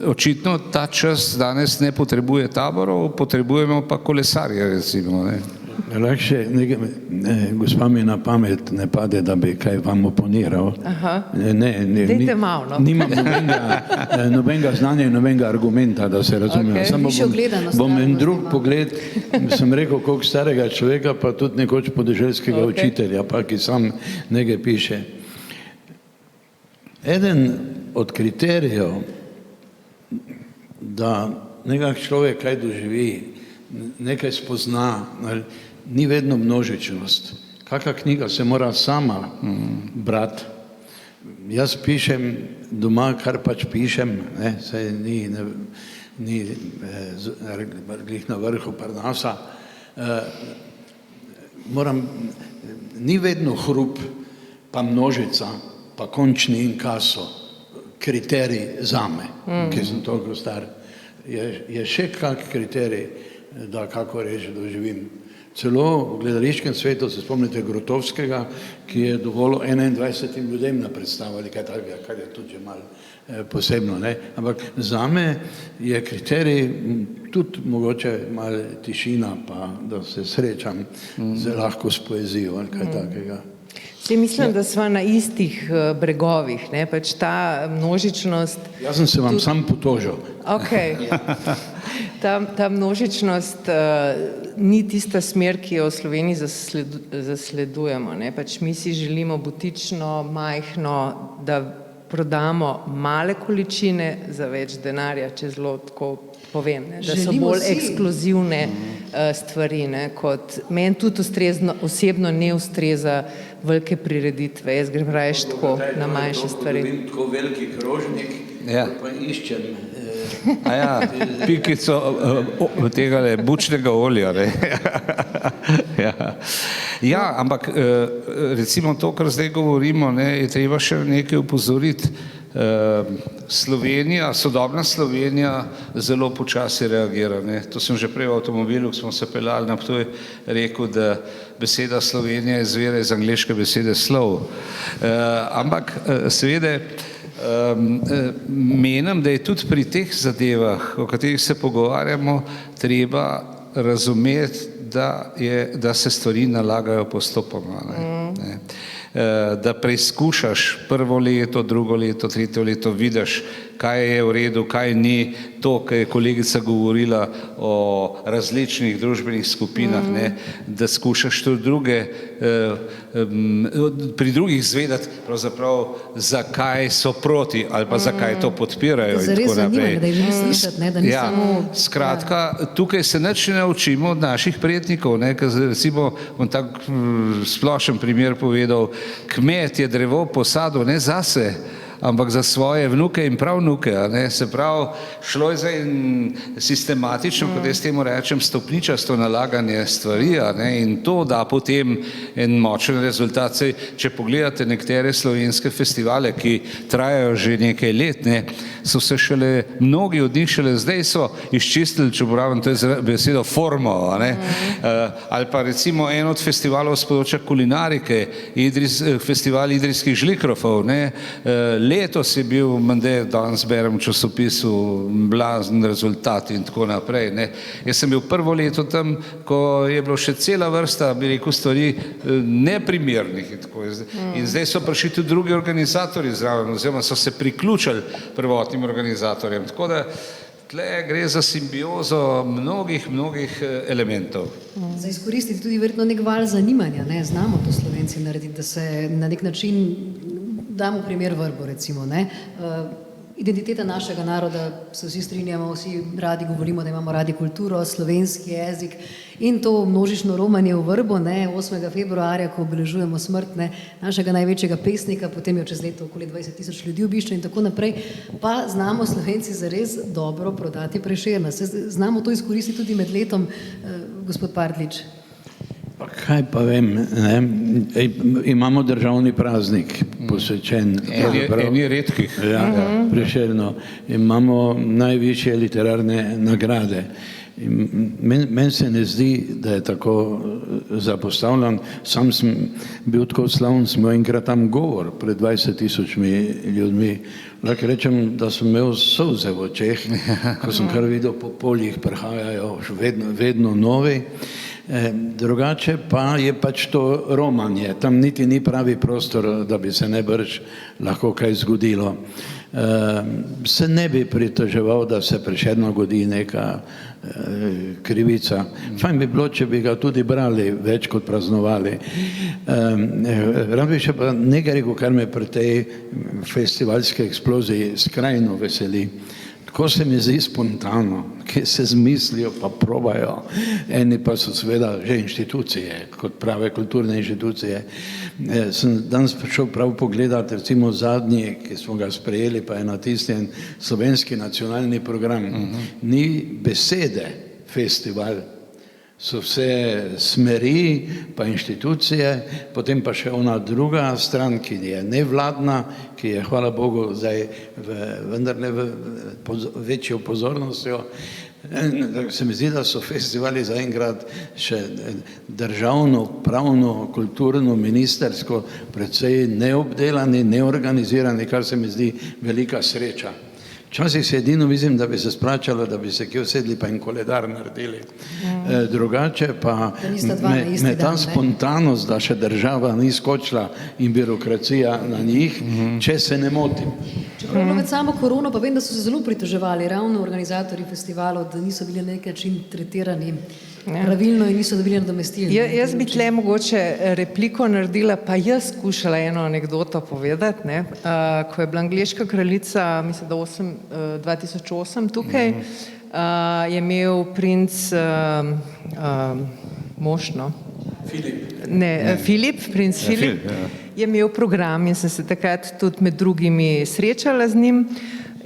Očitno ta čas danes ne potrebuje taborov, potrebujemo pa kolesarje, recimo. Ne? Lahko gospa mi na pamet ne pade, da bi kaj vam oponiral. Dajte malo, no. Nimam nobenega znanja in nobenega argumenta, da se razumemo. Samo bom en drug pogled, sem rekel, koliko starega človeka, pa tudi nekoč podeželskega učitelja, pa ki sam nekaj piše. Eden od kriterijev, da nekak človek kaj doživi, nekaj spozna, ni vedno množičnost. Kakšna knjiga se mora sama brati. Jaz pišem doma, kar pač pišem, saj ni glih na vrhu Parnasa. Ni vedno hrup, pa množica, pa končni inkaso, kriterij zame, ki sem toliko star. Je še kak kriterij, da kako reči doživim. Celo v gledališkem svetu se spomnite Grotovskega, ki je dovolil 21 ljudem na predstavljali, kaj takega, kar je tudi že malo posebno. Ne? Ampak zame je kriterij tudi mogoče malo tišina, pa da se srečam lahko s poezijo ali kaj takega. Mislim, da sva na istih bregovih, ne, pač ta množičnost. Jaz sem se vam sam potožil. Ok. Ta množičnost ni tista smer, ki jo v Sloveniji zasledujemo, ne, pač mi si želimo butično, majhno, da prodamo male količine za več denarja, če zelo tako povem, ne, da so bolj ekskluzivne stvari, ne, kot meni tudi osebno ne ustreza velike prireditve, jaz grem raje tako na manjše stvari. Tako veliki krožnik, pa iščem pikico tega bučnega olja. Ja, ampak recimo to, kar zdaj govorimo, je treba še nekaj upozoriti. Slovenija, sodobna Slovenija zelo počasi reagira. To sem že prej v avtomobilu, ko smo se peljali na Ptuj, rekel, da beseda Slovenija izvira iz angleške besede slow. Ampak seveda menim, da je tudi pri teh zadevah, o katerih se pogovarjamo, treba razumeti, da se stvari nalagajo postopoma. Da preizkušaš prvo leto, drugo leto, tretje leto, vidiš, kaj je v redu, kaj ni, to, kar je kolegica govorila o različnih družbenih skupinah, da skušaš tudi pri drugih izvedeti pravzaprav, zakaj so proti ali pa zakaj to podpirajo in tako naprej. Da jih slišati, da ni samo... Skratka, tukaj se nič ne naučimo od naših prednikov, ker recimo, bom tak splošen primer povedal, kmet je drevo posadil ne zase, ampak za svoje vnuke in pravnuke. Se pravi, šlo je za sistematično, kot jaz temu rečem, stopničasto nalaganje stvari in to da potem en močen rezultat. Če pogledate nekatere slovenske festivale, ki trajajo že nekaj let, so se šele, mnogi od njih šele zdaj so izčistili, če uporabim to besedo, formo. Ali pa recimo en od festivalov s področja kulinarike, festival idrijskih žlikrofov, letos je bil, danes berem v časopisu, blazen rezultat in tako naprej. Jaz sem bil prvo leto tam, ko je bilo še cela vrsta, bi rekel, stvari neprimernih. In zdaj so prišli tudi drugi organizatorji zraven, oziroma so se priključili prvotnim organizatorjem. Tako da tle gre za simbiozo mnogih elementov. Za izkoristiti tudi verjetno nek val zanimanja, znamo to Slovenci narediti, da se na nek način damo primer Vrbo, recimo. Identiteta našega naroda, se vsi strinjamo, vsi radi govorimo, da imamo radi kulturo, slovenski jezik in to množično romanje v Vrbo, 8. februarja, ko obeležujemo smrt našega največjega pesnika, potem je čez leto okoli 20.000 ljudi obišče in tako naprej, pa znamo Slovenci zares dobro prodati Prešerna. Znamo to izkoristiti tudi med letom, gospod Partljič? Pa kaj pa vem, ne? Imamo državni praznik posvečen. Eni redkih. Ja, Prešerno. Imamo najvišje literarne nagrade. Meni se ne zdi, da je tako zapostavljen. Sam sem bil tako slavn, smo enkrat tam govor pred 20.000 ljudmi. Lahko rečem, da sem imel solze v očeh, ko sem kar videl po poljih prihajajo vedno novi. Drugače pa je pač to romanje. Tam niti ni pravi prostor, da bi se najbrž lahko kaj zgodilo. Se ne bi pritoževal, da se Prešerno godi neka krivica. Fajn bi bilo, če bi ga tudi brali, več kot praznovali. Rad bi še pa nekaj rekel, kar me pri tej festivalski eksploziji skrajno veseli. Tako se mi zdi spontano, ki se zmislijo pa probajo. Eni pa so seveda že inštitucije, kot prave kulturne inštitucije. Sem danes prišel prav pogledati, recimo zadnji, ki smo ga sprejeli, pa je natisnjen slovenski nacionalni program. Ni besede festival, so vse smeri, pa inštitucije, potem pa še ona druga stran, ki je nevladna, ki je, hvala Bogu, zdaj vendarle večjo pozornostjo. Se mi zdi, da so festivali zaenkrat še državno, pravno, kulturno, ministersko precej neobdelani, neorganizirani, kar se mi zdi velika sreča. Včasih se edino mislim, da bi se splačalo, da bi se kje usedli pa in koledar naredili. Drugače pa me ta spontanost, da še država ni skočila in birokracija na njih, če se ne motim. Čeprav med samo korono pa vem, da so se zelo pritoževali ravno organizatorji festivalov, da niso bili na nek način tretirani pravilno in niso dobili nadomestili. Jaz bi tle mogoče repliko naredila, pa jaz skušala eno anekdoto povedati, ne. Ko je bila angleška kraljica, mislim, da 2008 tukaj, je imel princ mož, no? Filip, princ Filip, je imel program in sem se takrat tudi med drugimi srečala z njim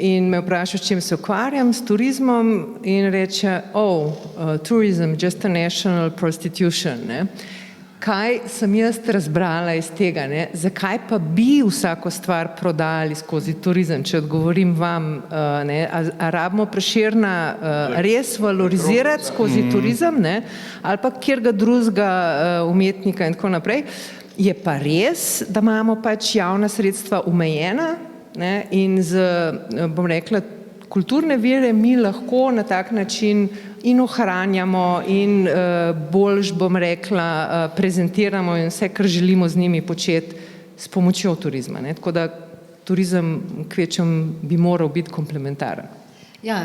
in me vprašal, s čim se ukvarjam, s turizmom, in reče, tourism, just a national prostitution, ne. Kaj sem jaz razbrala iz tega, ne? Zakaj pa bi vsako stvar prodali skozi turizem, če odgovorim vam, ne? A rabimo Prešerna res valorizirati skozi turizem, ne? Ali pa kjerga drugega umetnika in tako naprej. Je pa res, da imamo pač javna sredstva omejena, ne? In bom rekla, kulturne vire mi lahko na tak način in ohranjamo in boljš, bom rekla, prezentiramo in vse, kar želimo z njimi početi s pomočjo turizma, ne. Tako da turizem kvečem bi moral biti komplementaren. Ja,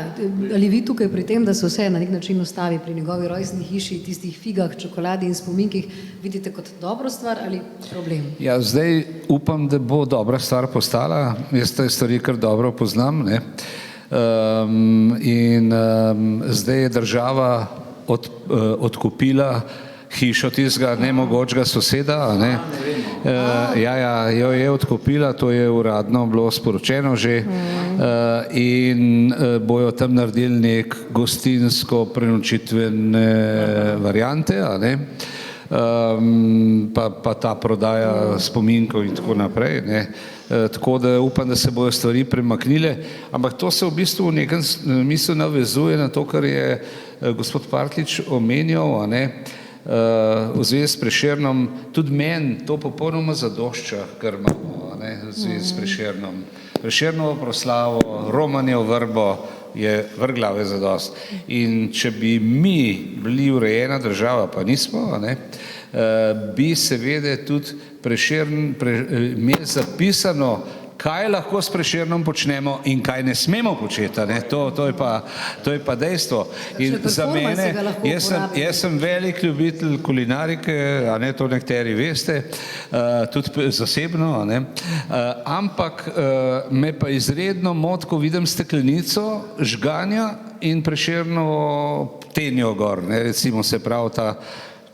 ali vi tukaj pri tem, da se vse na nek način ustavi pri njegovi rojstni hiši, tistih figah, čokoladi in spominkih, vidite kot dobro stvar ali problem? Ja, zdaj upam, da bo dobra stvar postala. Jaz te stvari kar dobro poznam, ne. Zdaj je država odkupila hišo tistega nemogočega soseda, a ne. Jo je odkupila, to je uradno bilo sporočeno že, in bojo tam naredili nek gostinsko prenočitvene variante, a ne. Pa ta prodaja spominkov in tako naprej, ne. Tako da upam, da se bojo stvari premaknile, ampak to se v bistvu v nekem smislu navezuje na to, kar je gospod Partlič omenjal, a ne, v zvezi s Prešernom. Tudi meni to popolnoma zadošča, kar imamo, a ne, v zvezi s Prešernom. Prešernovo proslavo, romanjev vrbo je vrglave zadost. In če bi mi bili urejena država, pa nismo, a ne, bi seveda tudi imeli zapisano, kaj lahko s Prešernom počnemo in kaj ne smemo početi, a ne. To je pa dejstvo. In za mene, jaz sem velik ljubitelj kulinarike, a ne, to nekateri veste, tudi zasebno, a ne, ampak me pa izredno moti, ko vidim steklenico žganja in Prešernovo tenjo gor, ne, recimo, se pravi ta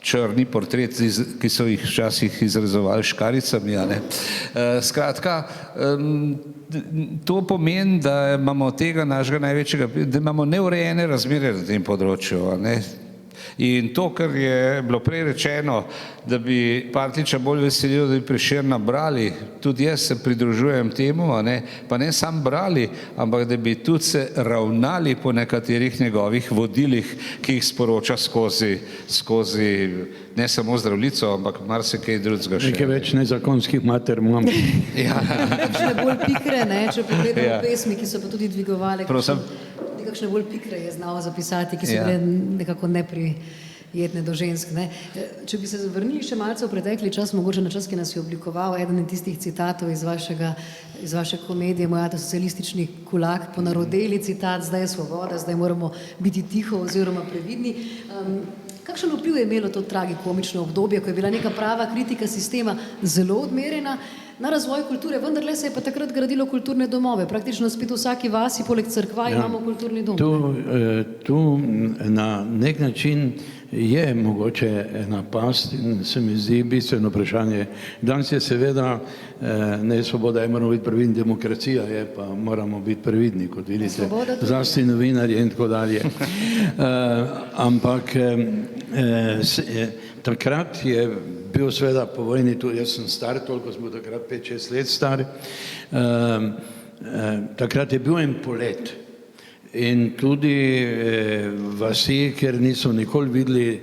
črni portret, ki so jih včasih izrezovali škaricami, a ne. Skratka, to pomeni, da imamo tega našega največjega, da imamo neurejene razmere na tem področju, a ne. In to, kar je bilo prej rečeno, da bi Partljiča bolj veselilo, da bi Prešerna brali, tudi jaz se pridružujem temu, pa ne sam brali, ampak da bi tudi se ravnali po nekaterih njegovih vodilih, ki jih sporoča skozi ne samo Zdravljico, ampak marsikaj drugega še. Nekaj več nezakonskih mater imam. Kakšne bolj pikre, ne, če pogledamo pesmi, ki so pa tudi dvigovale. Kakšne bolj pikre je znal zapisati, ki so bile nekako neprijetne do žensk. Ne. Če bi se vrnili še malce v pretekli čas, mogoče na čas, ki nas je oblikoval, eden tistih citatov iz vaše komedije Moj ata socialistični kulak, ponarodeli citat, zdaj je svoboda, zdaj moramo biti tiho oziroma previdni. Kakšen vpliv je imelo to tragikomično obdobje, ko je bila neka prava kritika sistema zelo odmerjena na razvoj kulture, vendarle se je pa takrat gradilo kulturne domove. Praktično spet v vsaki vasi, poleg cerkva, imamo kulturni dom. Tu na nek način je mogoče ena past in se mi zdi bistveno vprašanje. Danes je seveda ne svoboda, moramo biti previdni, demokracija je, pa moramo biti previdni, kot vidite, zlasti novinarji in tako dalje. Ampak takrat je bil seveda po vojni, tudi jaz sem star, toliko smo takrat 5-6 let star, takrat je bil en polet in tudi vasi, kjer niso nikoli videli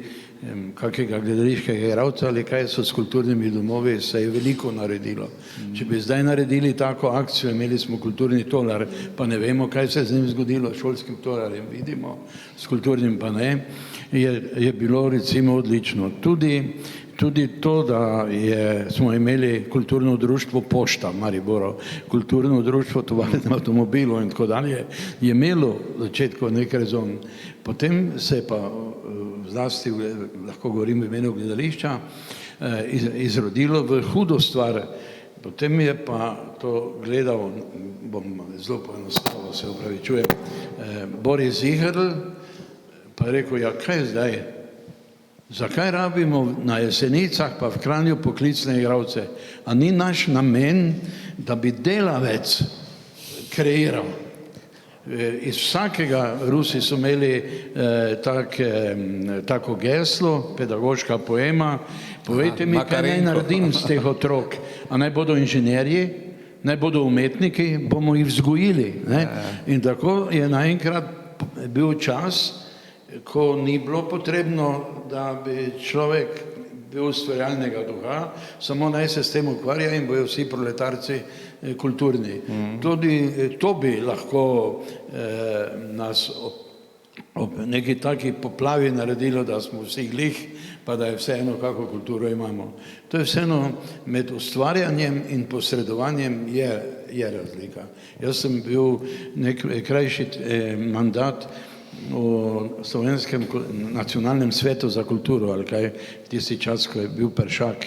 kakega gledališkega igralca ali kaj so s kulturnimi domovi, se je veliko naredilo. Če bi zdaj naredili tako akcijo, imeli smo kulturni tolar, pa ne vemo, kaj se je z njim zgodilo, šolskim tolarjem vidimo, s kulturnim pa ne, je bilo recimo odlično. Tudi to, da smo imeli kulturno društvo Pošta Mariboru, kulturno društvo tovarne avtomobilov in tako dalje, je imelo v začetku nek rezon. Potem se je pa zlasti, lahko govorim v imenu gledališča, izrodilo v hudo stvar. Potem je pa to gledal, bom zelo poenostavil, se opravičujem, Boris Ziherl, pa je rekel, ja kaj zdaj? Zakaj rabimo na Jesenicah pa v Kranju poklicne igralce? A ni naš namen, da bi delavec kreiral? Iz vsakega, Rusi so imeli tako geslo, pedagoška poema, povejte mi, kaj naj naredim z teh otrok, a naj bodo inženirji, naj bodo umetniki, bomo jih vzgojili. In tako je naenkrat bil čas, ko ni bilo potrebno, da bi človek bil ustvarjalnega duha, samo naj se s tem ukvarja in bojo vsi proletarci kulturni. Tudi to bi lahko nas ob neki taki poplavi naredilo, da smo vsi glih, pa da je vseeno, kako kulturo imamo. To je vseeno med ustvarjanjem in posredovanjem je razlika. Jaz sem bil nek krajši mandat v Slovenskem nacionalnem svetu za kulturo, ali kaj, tisti čas, ko je bil Peršak,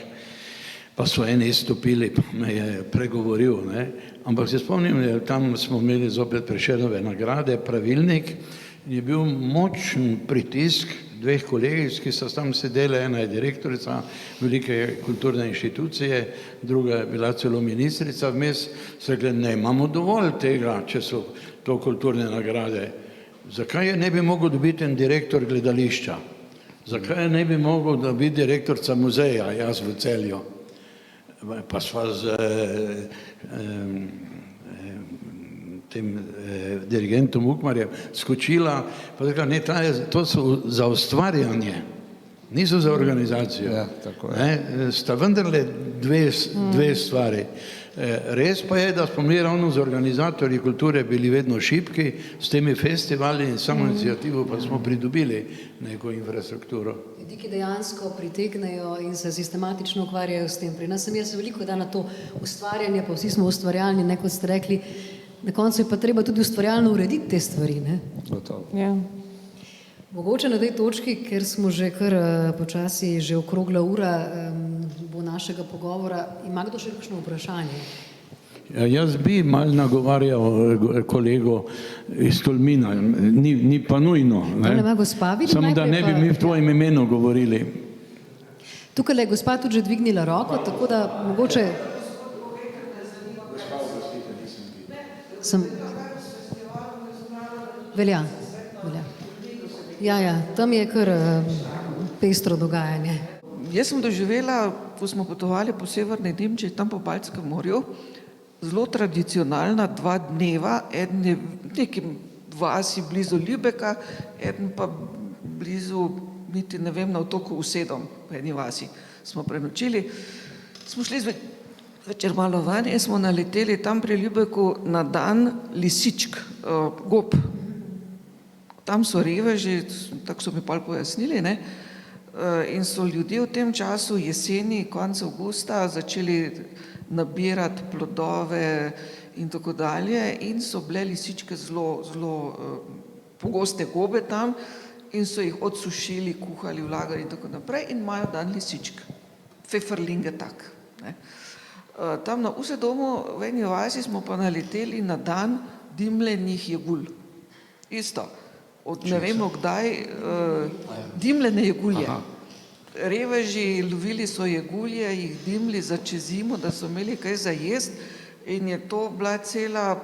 pa so eni izstopili, pa me je pregovoril, ne. Ampak se spomnim, tam smo imeli zopet Prešernove nagrade, pravilnik, in je bil močen pritisk dveh kolegic, ki so tam sedeli, ena je direktorica velike kulturne inštitucije, druga je bila celo ministrica, vmes so rekli, ne imamo dovolj tega, če so to kulturne nagrade. Zakaj ne bi mogel dobiti en direktor gledališča? Zakaj ne bi mogel dobiti direktorca muzeja, jaz v Celju? Pa sva z tem dirigentom Ukmarjem skočila, pa rekla, ne, to so za ustvarjanje, niso za organizacijo. Sta vendarle dve stvari. Res pa je, da smo mi ravno z organizatorji kulture bili vedno šibki, s temi festivali in samo inicijativo pa smo pridobili neko infrastrukturo. Ljudi, ki dejansko pritegnejo in se sistematično ukvarjajo s tem. Pri nas sem jaz veliko dan na to ustvarjanje, pa vsi smo ustvarjalni, ne, kot ste rekli, na koncu je pa treba tudi ustvarjalno urediti te stvari, ne? Ja. Mogoče na tej točki, ker smo že kar počasi, že okrogla ura bo našega pogovora, ima kdo še kakšno vprašanje? Jaz bi mal nagovarjal kolego iz Tolmina, ni pa nujno. Samo da ne bi mi v tvojem imenu govorili. Tukaj je gospa tudi že dvignila roko, tako da mogoče... Velja. Ja, tam je kar pestro dogajanje. Jaz sem doživela, ko smo potovali po severni Nemčiji, tam po Baltskem morju, zelo tradicionalna 2 dneva, eden je v nekem vasi blizu Lübecka, eden pa blizu, niti ne vem, na otoku Usedom, v eni vasi smo prenočili. Smo šli zvečer malo ven in smo naleteli tam pri Lübecku na dan lisičk, gob. Tam so reveži, tako so mi pol pojasnili, ne? In so ljudje v tem času jeseni, konec avgusta, začeli nabirati plodove in tako dalje in so bile lisičke zelo pogoste gobe tam in so jih odsušili, kuhali, vlagali in tako naprej in imajo dan lisičk. Pfefferlinge tak. Ne? Tam na Usedomu v eni vasi smo pa naleteli na dan dimljenih jegulj. Isto. Od ne vemo kdaj, dimljene jegulje. Reveži lovili so jegulje, jih dimli za čez zimo, da so imeli kaj za jest in je to bila cela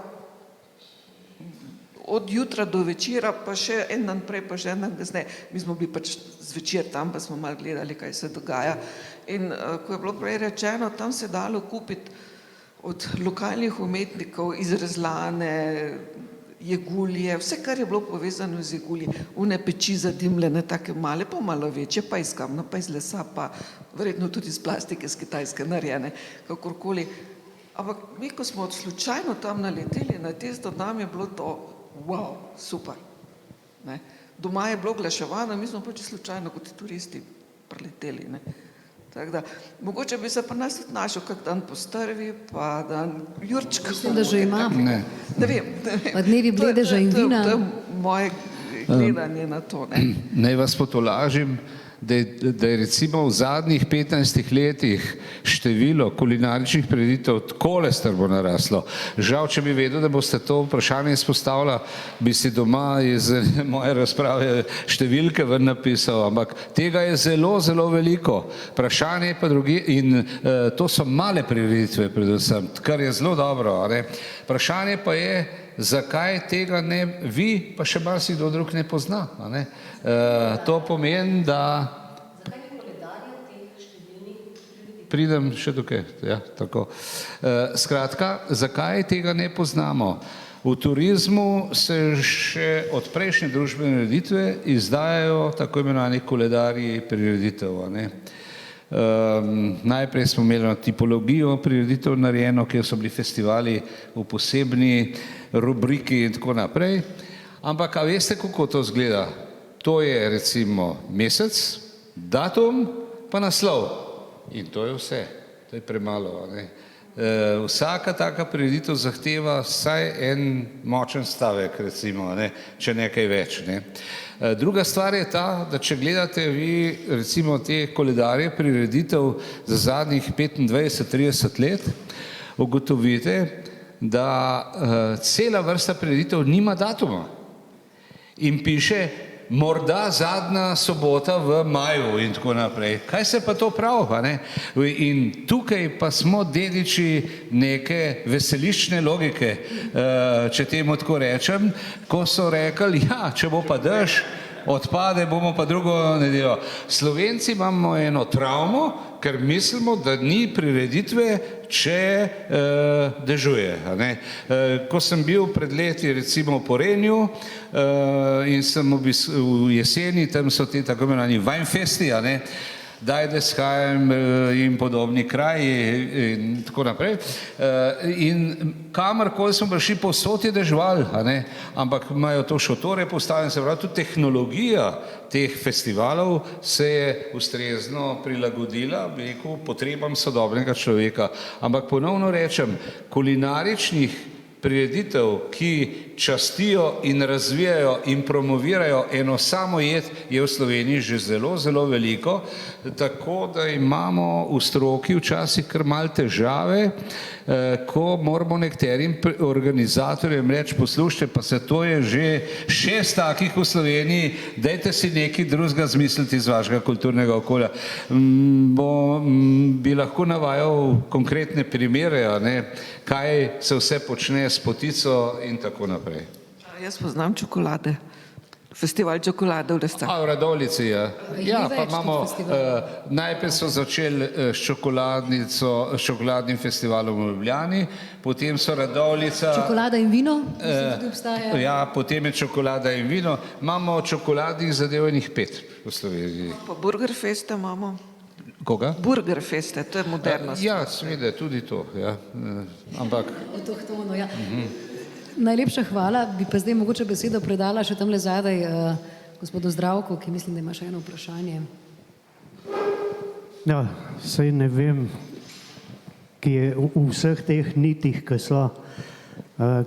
od jutra do večera, pa še en dan prej, pa še en dan kasneje. Mi smo bili pač zvečer tam, pa smo malo gledali, kaj se dogaja. In ko je bilo prej rečeno, tam se dalo kupiti od lokalnih umetnikov izrezlane jegulje, vse, kar je bilo povezano z jegulji, une peči zadimljene, take male, pa malo večje, pa iz kamna, pa iz lesa, pa verjetno tudi iz plastike, z Kitajske narejene, kakorkoli. Ampak mi, ko smo slučajno tam naleteli na tisto, nam je bilo to, wow, super. Ne? Doma je bilo oglaševano, mi smo pač slučajno kot turisti preleteli. Ne? Tako da, mogoče bi se pa nas tudi našel kak dan po strvi, pa dan jurčka. Mislim, da že imamo. Ne vem. Pa dnevi bledeža in vina. To je moje gledanje na to. Ne? Naj vas potolažim, da je recimo v zadnjih 15 letih število kulinaričnih prireditev takole strmo naraslo. Žal, če bi vedel, da boste to vprašanje izpostavila, bi si doma iz moje razprave številke ven napisal, ampak tega je zelo, zelo veliko. Vprašanje pa drugi in to so male prireditve predvsem, kar je zelo dobro. Ne? Vprašanje pa je, zakaj tega ne vi, pa še marsikdo drug ne pozna. Ne? To pomeni, da pridem še tukaj. Ja, tako. Skratka, zakaj tega ne poznamo? V turizmu se še od prejšnje družbene ureditve izdajajo tako imenovani koledarji prireditev. Najprej smo imeli tipologijo prireditev narejeno, kjer so bili festivali v posebni rubriki in tako naprej. Ampak, a veste, kako to izgleda? To je recimo mesec, datum, pa naslov. In to je vse. To je premalo. Vsaka taka prireditev zahteva vsaj en močen stavek, recimo, če nekaj več. Druga stvar je ta, da če gledate vi recimo te koledarje prireditev za zadnjih 25-30 let, ugotovite, da cela vrsta prireditev nima datuma. In piše morda zadnja sobota v maju in tako naprej. Kaj se pa to pravi? In tukaj pa smo dediči neke veselične logike, če temu tako rečem, ko so rekli, ja, če bo pa dež, odpade, bomo pa drugo nedeljo. Slovenci imamo eno travmo, ker mislimo, da ni prireditve, če dežuje. Ko sem bil pred leti recimo v Porenju in sem v jeseni, tam so ti tako imenovani Weinfesti, Deidesheim in podobni kraji in tako naprej. In kamorkoli smo prišli, povsod je dežval, ampak imajo to šotore postavljene, se pravi, tudi tehnologija teh festivalov se je ustrezno prilagodila, bi rekel, potrebam sodobnega človeka. Ampak ponovno rečem, kulinaričnih prireditev, ki častijo in razvijajo in promovirajo eno samo jed, je v Sloveniji že zelo, zelo veliko, tako da imamo v stroki včasih kar malo težave, ko moramo nekaterim organizatorjem reči, poslušajte, pa se to je že 6 takih v Sloveniji, dajte si nekaj drugega zmisliti iz vašega kulturnega okolja. Bi lahko navajal konkretne primere, kaj se vse počne s potico in tako naprej. Jaz poznam čokolade. Festival čokolade v Lescah. A v Radovljici je. Ja, pa več imamo, teh festivalov. najprej so začeli s čokoladnim festivalom v Ljubljani, potem so Radovljica. Čokolada in vino, mislim, tudi obstaja. Ja, potem je čokolada in vino. Imamo čokoladnih zadev enih 5 v Sloveniji. Pa Burgerfeste imamo. Koga? Burgerfeste, to je modernost. Ja, seveda, tudi to. Ja. Ampak. Avtohtono, ja. Najlepša hvala, bi pa zdaj mogoče besedo predala še tamle zadaj gospodu Zdravku, ki mislim, da ima še eno vprašanje. Ja, saj ne vem, ki je v vseh teh nitih, ki so,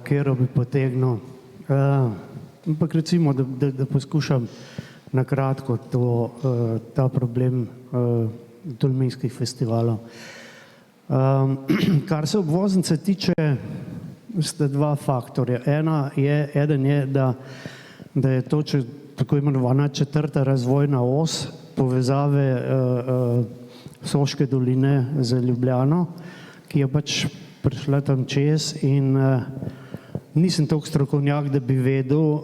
kjer bi potegnil. Ampak recimo, da poskušam na kratko ta problem tolminskih festivalov. Kar se obvoznice tiče, sta dva faktorja. Eden je, da je to tako imenovana 4. razvojna os povezave Soške doline z Ljubljano, ki je pač prišla tam čez in nisem toliko strokovnjak, da bi vedel,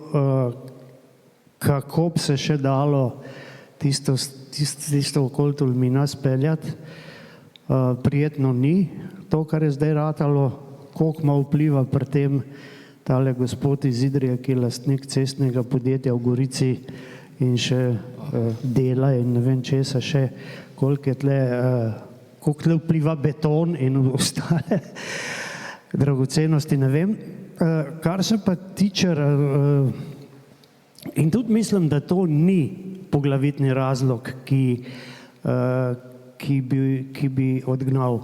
kako bi se še dalo tisto okoli Tolmina speljati. Prijetno ni to, kar je zdaj ratalo, koliko ima vpliva pri tem tale gospod iz Idrije, ki je lastnik cestnega podjetja v Gorici in še dela in ne vem česa še, koliko tle vpliva beton in ostale dragocenosti, ne vem. Kar se pa tiče, in tudi mislim, da to ni poglavitni razlog, ki bi odgnal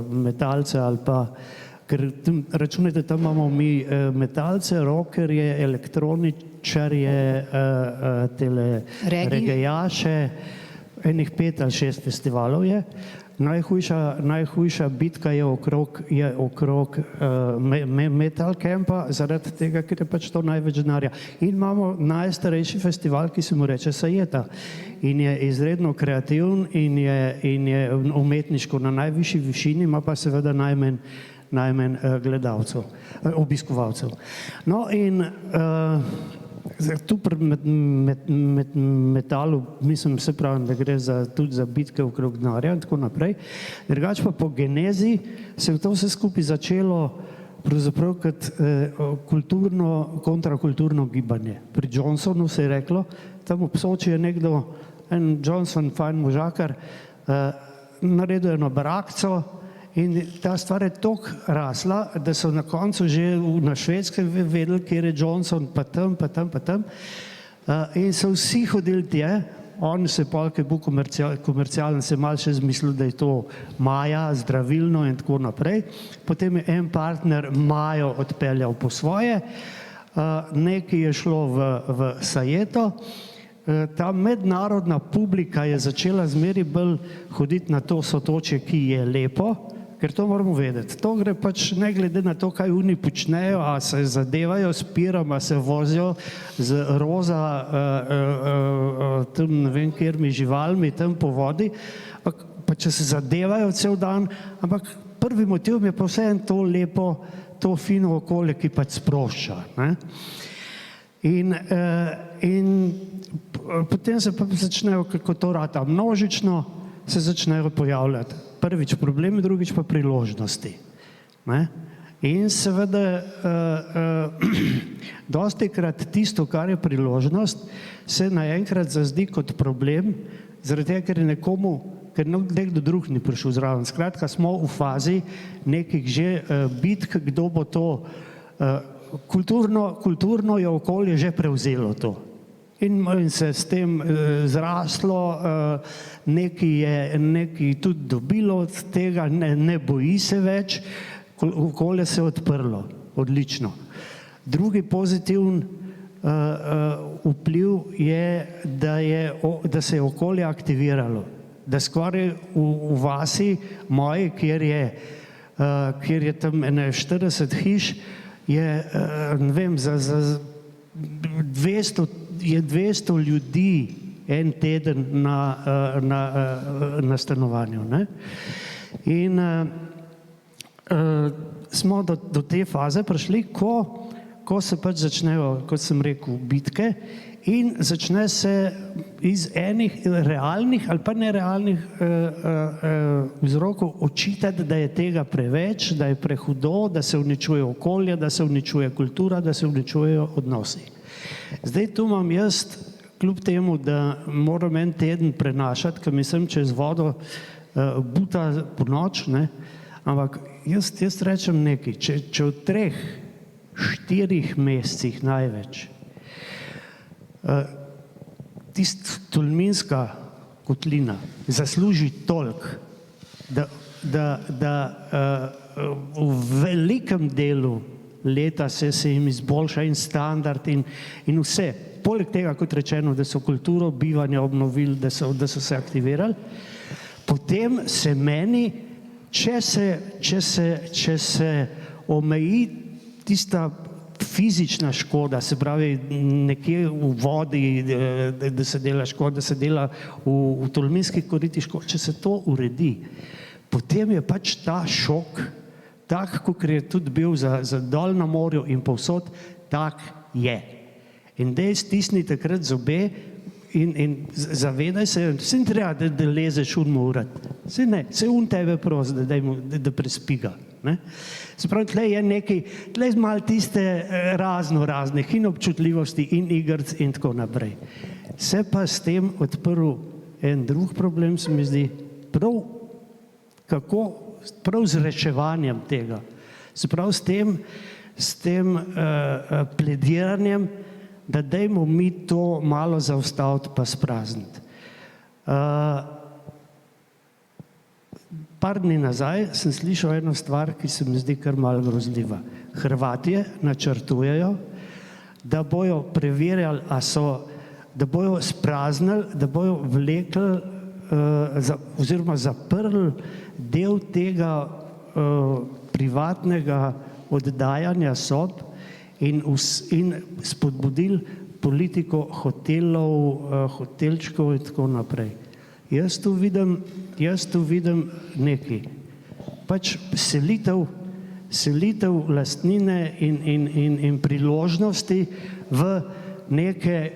metalce ali pa, ker računajte, tam imamo mi metalce, rockerje, elektroničarje, regejaše, enih 5 ali 6 festivalov je. Najhujša bitka je okrog Metal Campa, zaradi tega, ker je pač to največ denarja. In imamo najstarejši festival, ki se mu reče Sajeta. In je izredno kreativen in je umetniško na najvišji višini, ima pa seveda najmanj gledalcev, obiskovalcev. No in tu pri metalu, mislim, se pravim, da gre tudi za bitke okrog denarja in tako naprej. Drugače pa po genezi se je to vse skupaj začelo pravzaprav kot kontrakulturno gibanje. Pri Johnsonu se je reklo, tam ob Soči je nekdo, en Johnson, fajn možakar, naredil eno barakco in ta stvar je toliko rasla, da so na koncu že na Švedskem vedeli, kjer je Johnson, pa tam. In so vsi hodili tje, on se polk je bil komercialen, se malo še zmislil, da je to Maja, zdravilno in tako naprej. Potem je en partner Majo odpeljal po svoje, nekaj je šlo v Sajeto. Ta mednarodna publika je začela zmeri bolj hoditi na to Sotočje, ki je lepo, ker to moramo vedeti. To gre pač ne glede na to, kaj oni počnejo, a se zadevajo s pirom, a se vozijo z roza, tam ne vem kjermi živalmi, tam po vodi, pa če se zadevajo cel dan, ampak prvi motiv je pa vseeno to lepo, to fino okolje, ki pač sprošča. In potem se pa začnejo, kako to rata množično, se začnejo pojavljati. Prvič problemi, drugič pa priložnosti. In seveda dostikrat tisto, kar je priložnost, se naenkrat zazdi kot problem, zaradi tega, ker je ker nekdo drug ni prišel zraven. Skratka, smo v fazi nekih že bitk, kdo bo to, kulturno je okolje že prevzelo to. In se s tem zraslo, nekaj tudi dobilo od tega, ne boji se več, okolje se je odprlo, odlično. Drugi pozitiven vpliv je, da se je okolje aktiviralo, da skoraj v vasi moji, kjer je tam 40 hiš, je, ne vem, je 200 ljudi en teden na stanovanju. In smo do te faze prišli, ko se pač začnejo, kot sem rekel, bitke in začne se iz enih realnih ali pa nerealnih vzrokov očitati, da je tega preveč, da je prehudo, da se uničuje okolje, da se uničuje kultura, da se uničujejo odnosi. Zdaj tu imam jaz, kljub temu, da moram en teden prenašati, ker mi sem čez vodo buta po noč, ne, ampak jaz rečem nekaj, če v 3-4 mesecih največ tista Tolminska kotlina zasluži toliko, da v velikem delu leta se jim izboljša in standard in vse. Poleg tega, kot rečeno, da so kulturo bivanja obnovili, da so se aktivirali, potem se meni, če se omeji tista fizična škoda, se pravi nekje v vodi, da se dela škoda, da se dela v Tolminskih koritih škoda, če se to uredi, potem je pač ta šok tak, kot je tudi bil za dol na morju in povsod, tak je. In dej stisni takrat zobe in zavedaj se, vsem treba, da lezeš urat. Vse ne, vse tebe prosi, da prespiga. Se pravi, tle je nekaj, tle je malo tiste raznih in občutljivosti in igrc in tako naprej. Se pa s tem odprl en drug problem, se mi zdi, prav z reševanjem tega. Se pravi, s tem plediranjem, da dajmo mi to malo zaustaviti pa sprazniti. Par dni nazaj sem slišal eno stvar, ki se mi zdi kar malo grozljiva. Hrvatje načrtujejo, da bojo preverjali, da bojo spraznili, da bojo vlekli oziroma zaprli del tega privatnega oddajanja sob in spodbudili politiko hotelov, hotelčkov in tako naprej. Jaz tu vidim nekaj. Pač selitev lastnine in priložnosti v neke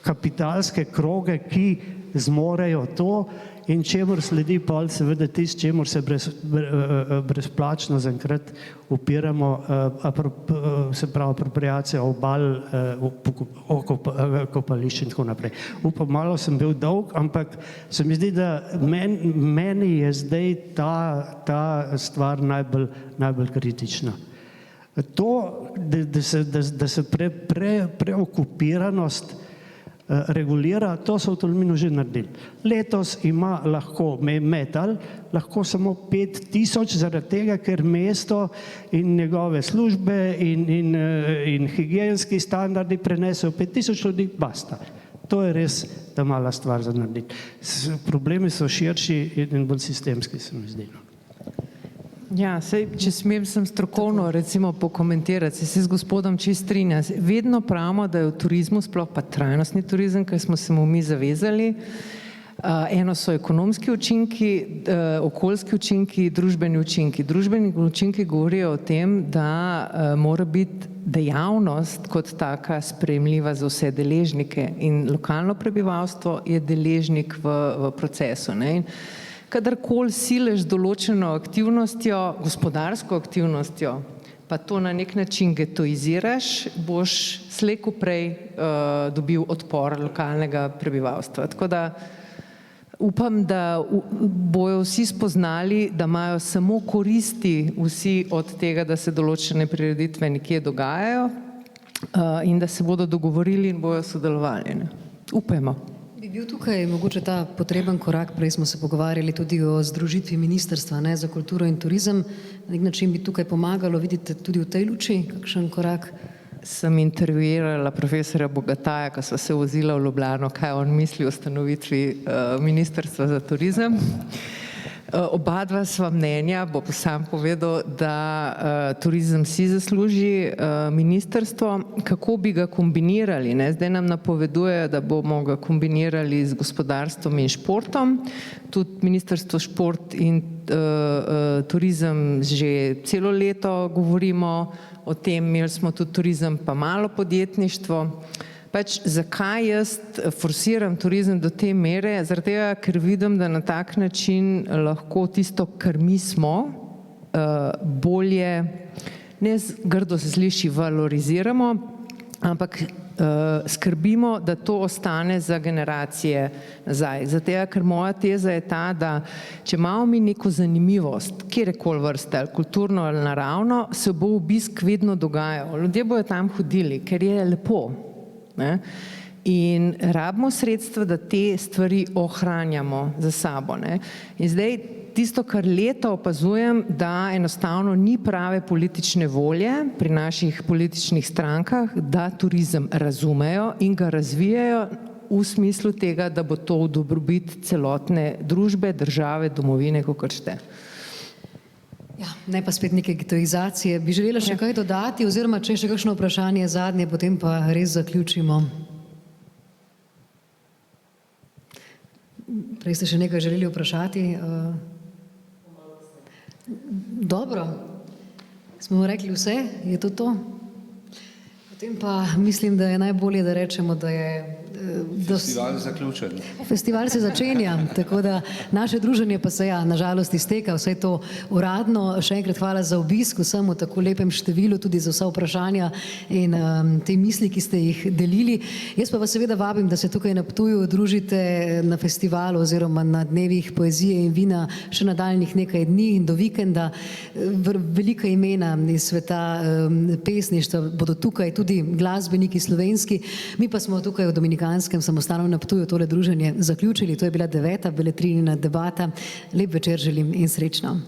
kapitalske kroge, ki zmorejo to in čemur sledi pol seveda tisto, čemur se brezplačno zaenkrat upiramo, se pravi apropriacija obal, kopališč in tako naprej. Upam, malo sem bil dolg, ampak se mi zdi, da meni je zdaj ta stvar najbolj kritična. To, da se preokupiranost regulira, to so v Tolminu že naredili. Letos ima lahko metal, lahko samo 5000 zaradi tega, ker mesto in njegove službe in higienski standardi prenesejo 5000 ljudi, basta. To je res ta mala stvar za narediti. Problemi so širši in bolj sistemski, se mi zdi. Ja, sej, če smem sem strokovno recimo pokomentirati, se z gospodom čist strinjam. Vedno pravimo, da je v turizmu, sploh pa trajnostni turizem, ker smo se mu mi zavezali. Eno so ekonomski učinki, okoljski učinki, družbeni učinki. Družbeni učinki govorijo o tem, da mora biti dejavnost kot taka sprejemljiva za vse deležnike in lokalno prebivalstvo je deležnik v procesu. Ne? Kadarkoli sileš določeno aktivnostjo, gospodarsko aktivnostjo, pa to na nek način getoiziraš, boš slej ko prej dobil odpor lokalnega prebivalstva. Tako da upam, da bojo vsi spoznali, da imajo samo koristi vsi od tega, da se določene prireditve nekje dogajajo in da se bodo dogovorili in bojo sodelovali. Ne? Upajmo. Bi bil tukaj mogoče ta potreben korak, prej smo se pogovarjali tudi o združitvi ministrstva za kulturo in turizem, na nek način bi tukaj pomagalo, vidite tudi v tej luči, kakšen korak? Sem intervjuirala profesorja Bogataja, ko sva se vozila v Ljubljano, kaj on misli o ustanovitvi ministrstva za turizem. Oba dva sva mnenja, bo sam povedal, da turizem si zasluži ministrstvo. Kako bi ga kombinirali? Ne? Zdaj nam napovedujejo, da bomo ga kombinirali z gospodarstvom in športom. Tudi ministrstvo šport in turizem že celo leto govorimo o tem, imeli smo tudi turizem pa malo podjetništvo. Pač zakaj jaz forsiram turizem do te mere? Zaradi tega, ker vidim, da na tak način lahko tisto, kar mi smo, bolje, ne grdo se sliši, valoriziramo, ampak skrbimo, da to ostane za generacije nazaj. Zato, ker moja teza je ta, da če imamo mi neko zanimivost, kjerkoli vrste, ali kulturno ali naravno, se bo obisk vedno dogajal. Ljudje bojo tam hodili, ker je lepo. Ne? In rabimo sredstva, da te stvari ohranjamo za sabo. Ne? In zdaj tisto, kar leta opazujem, da enostavno ni prave politične volje pri naših političnih strankah, da turizem razumejo in ga razvijajo v smislu tega, da bo to v dobrobit celotne družbe, države, domovine, kakor ste. Ja, ne pa spet neke getoizacije. Bi želela še kaj dodati, oziroma če je še kakšno vprašanje zadnje, potem pa res zaključimo. Prej ste še nekaj želeli vprašati? Dobro, smo rekli vse, je to to? Potem pa mislim, da je najbolje, da rečemo, da je Festival zaključen. Festival se začenja, tako da naše druženje pa se nažalost izteka, vse to uradno. Še enkrat hvala za obisk vsem v tako lepem številu, tudi za vsa vprašanja in te misli, ki ste jih delili. Jaz pa vas seveda vabim, da se tukaj na Ptuju družite na festivalu oziroma na dnevih poezije in vina še nadaljnjih nekaj dni in do vikenda. Velika imena iz sveta pesništva bodo tukaj, tudi glasbeniki slovenski. Mi pa smo tukaj v Dominikanskem samostanom na Ptuju tole druženje zaključili. To je bila 9. beletrinina debata. Lep večer želim in srečno.